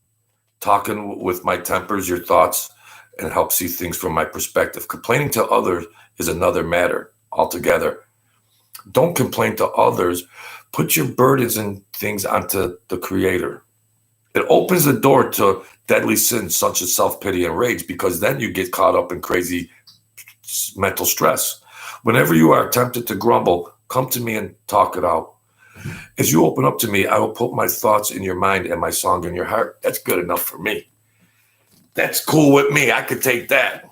talking with my tempers, your thoughts, and help see things from my perspective. Complaining to others is another matter altogether. Don't complain to others. Put your burdens and things onto the Creator. It opens the door to deadly sins such as self-pity and rage, because then you get caught up in crazy mental stress. Whenever you are tempted to grumble, come to me and talk it out. As you open up to me, I will put my thoughts in your mind and my song in your heart. That's good enough for me. That's cool with me. I could take that.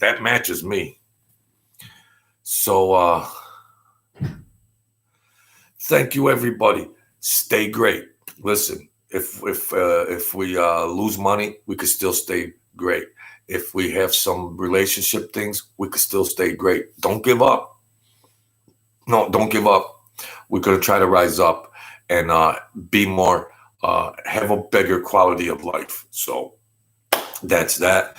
That matches me. So, thank you, everybody. Stay great. Listen, if we lose money, we could still stay great. If we have some relationship things, we could still stay great. Don't give up. No, don't give up. We're going to try to rise up and be more, have a bigger quality of life. So that's that.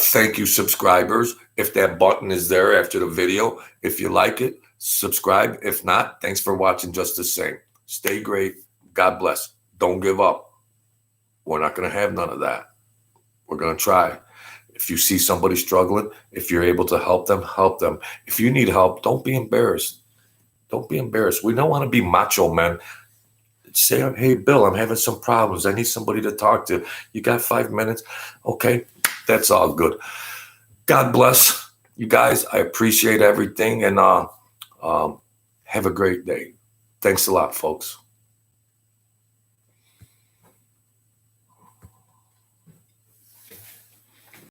Thank you, subscribers. If that button is there after the video, if you like it, subscribe. If not, thanks for watching just the same. Stay great. God bless. Don't give up. We're not going to have none of that. We're going to try. If you see somebody struggling, if you're able to help them, help them. If you need help, don't be embarrassed. Don't be embarrassed. We don't want to be macho men. Say, hey, Bill, I'm having some problems. I need somebody to talk to. You got 5 minutes? Okay, that's all good. God bless you guys. I appreciate everything, and have a great day. Thanks a lot, folks.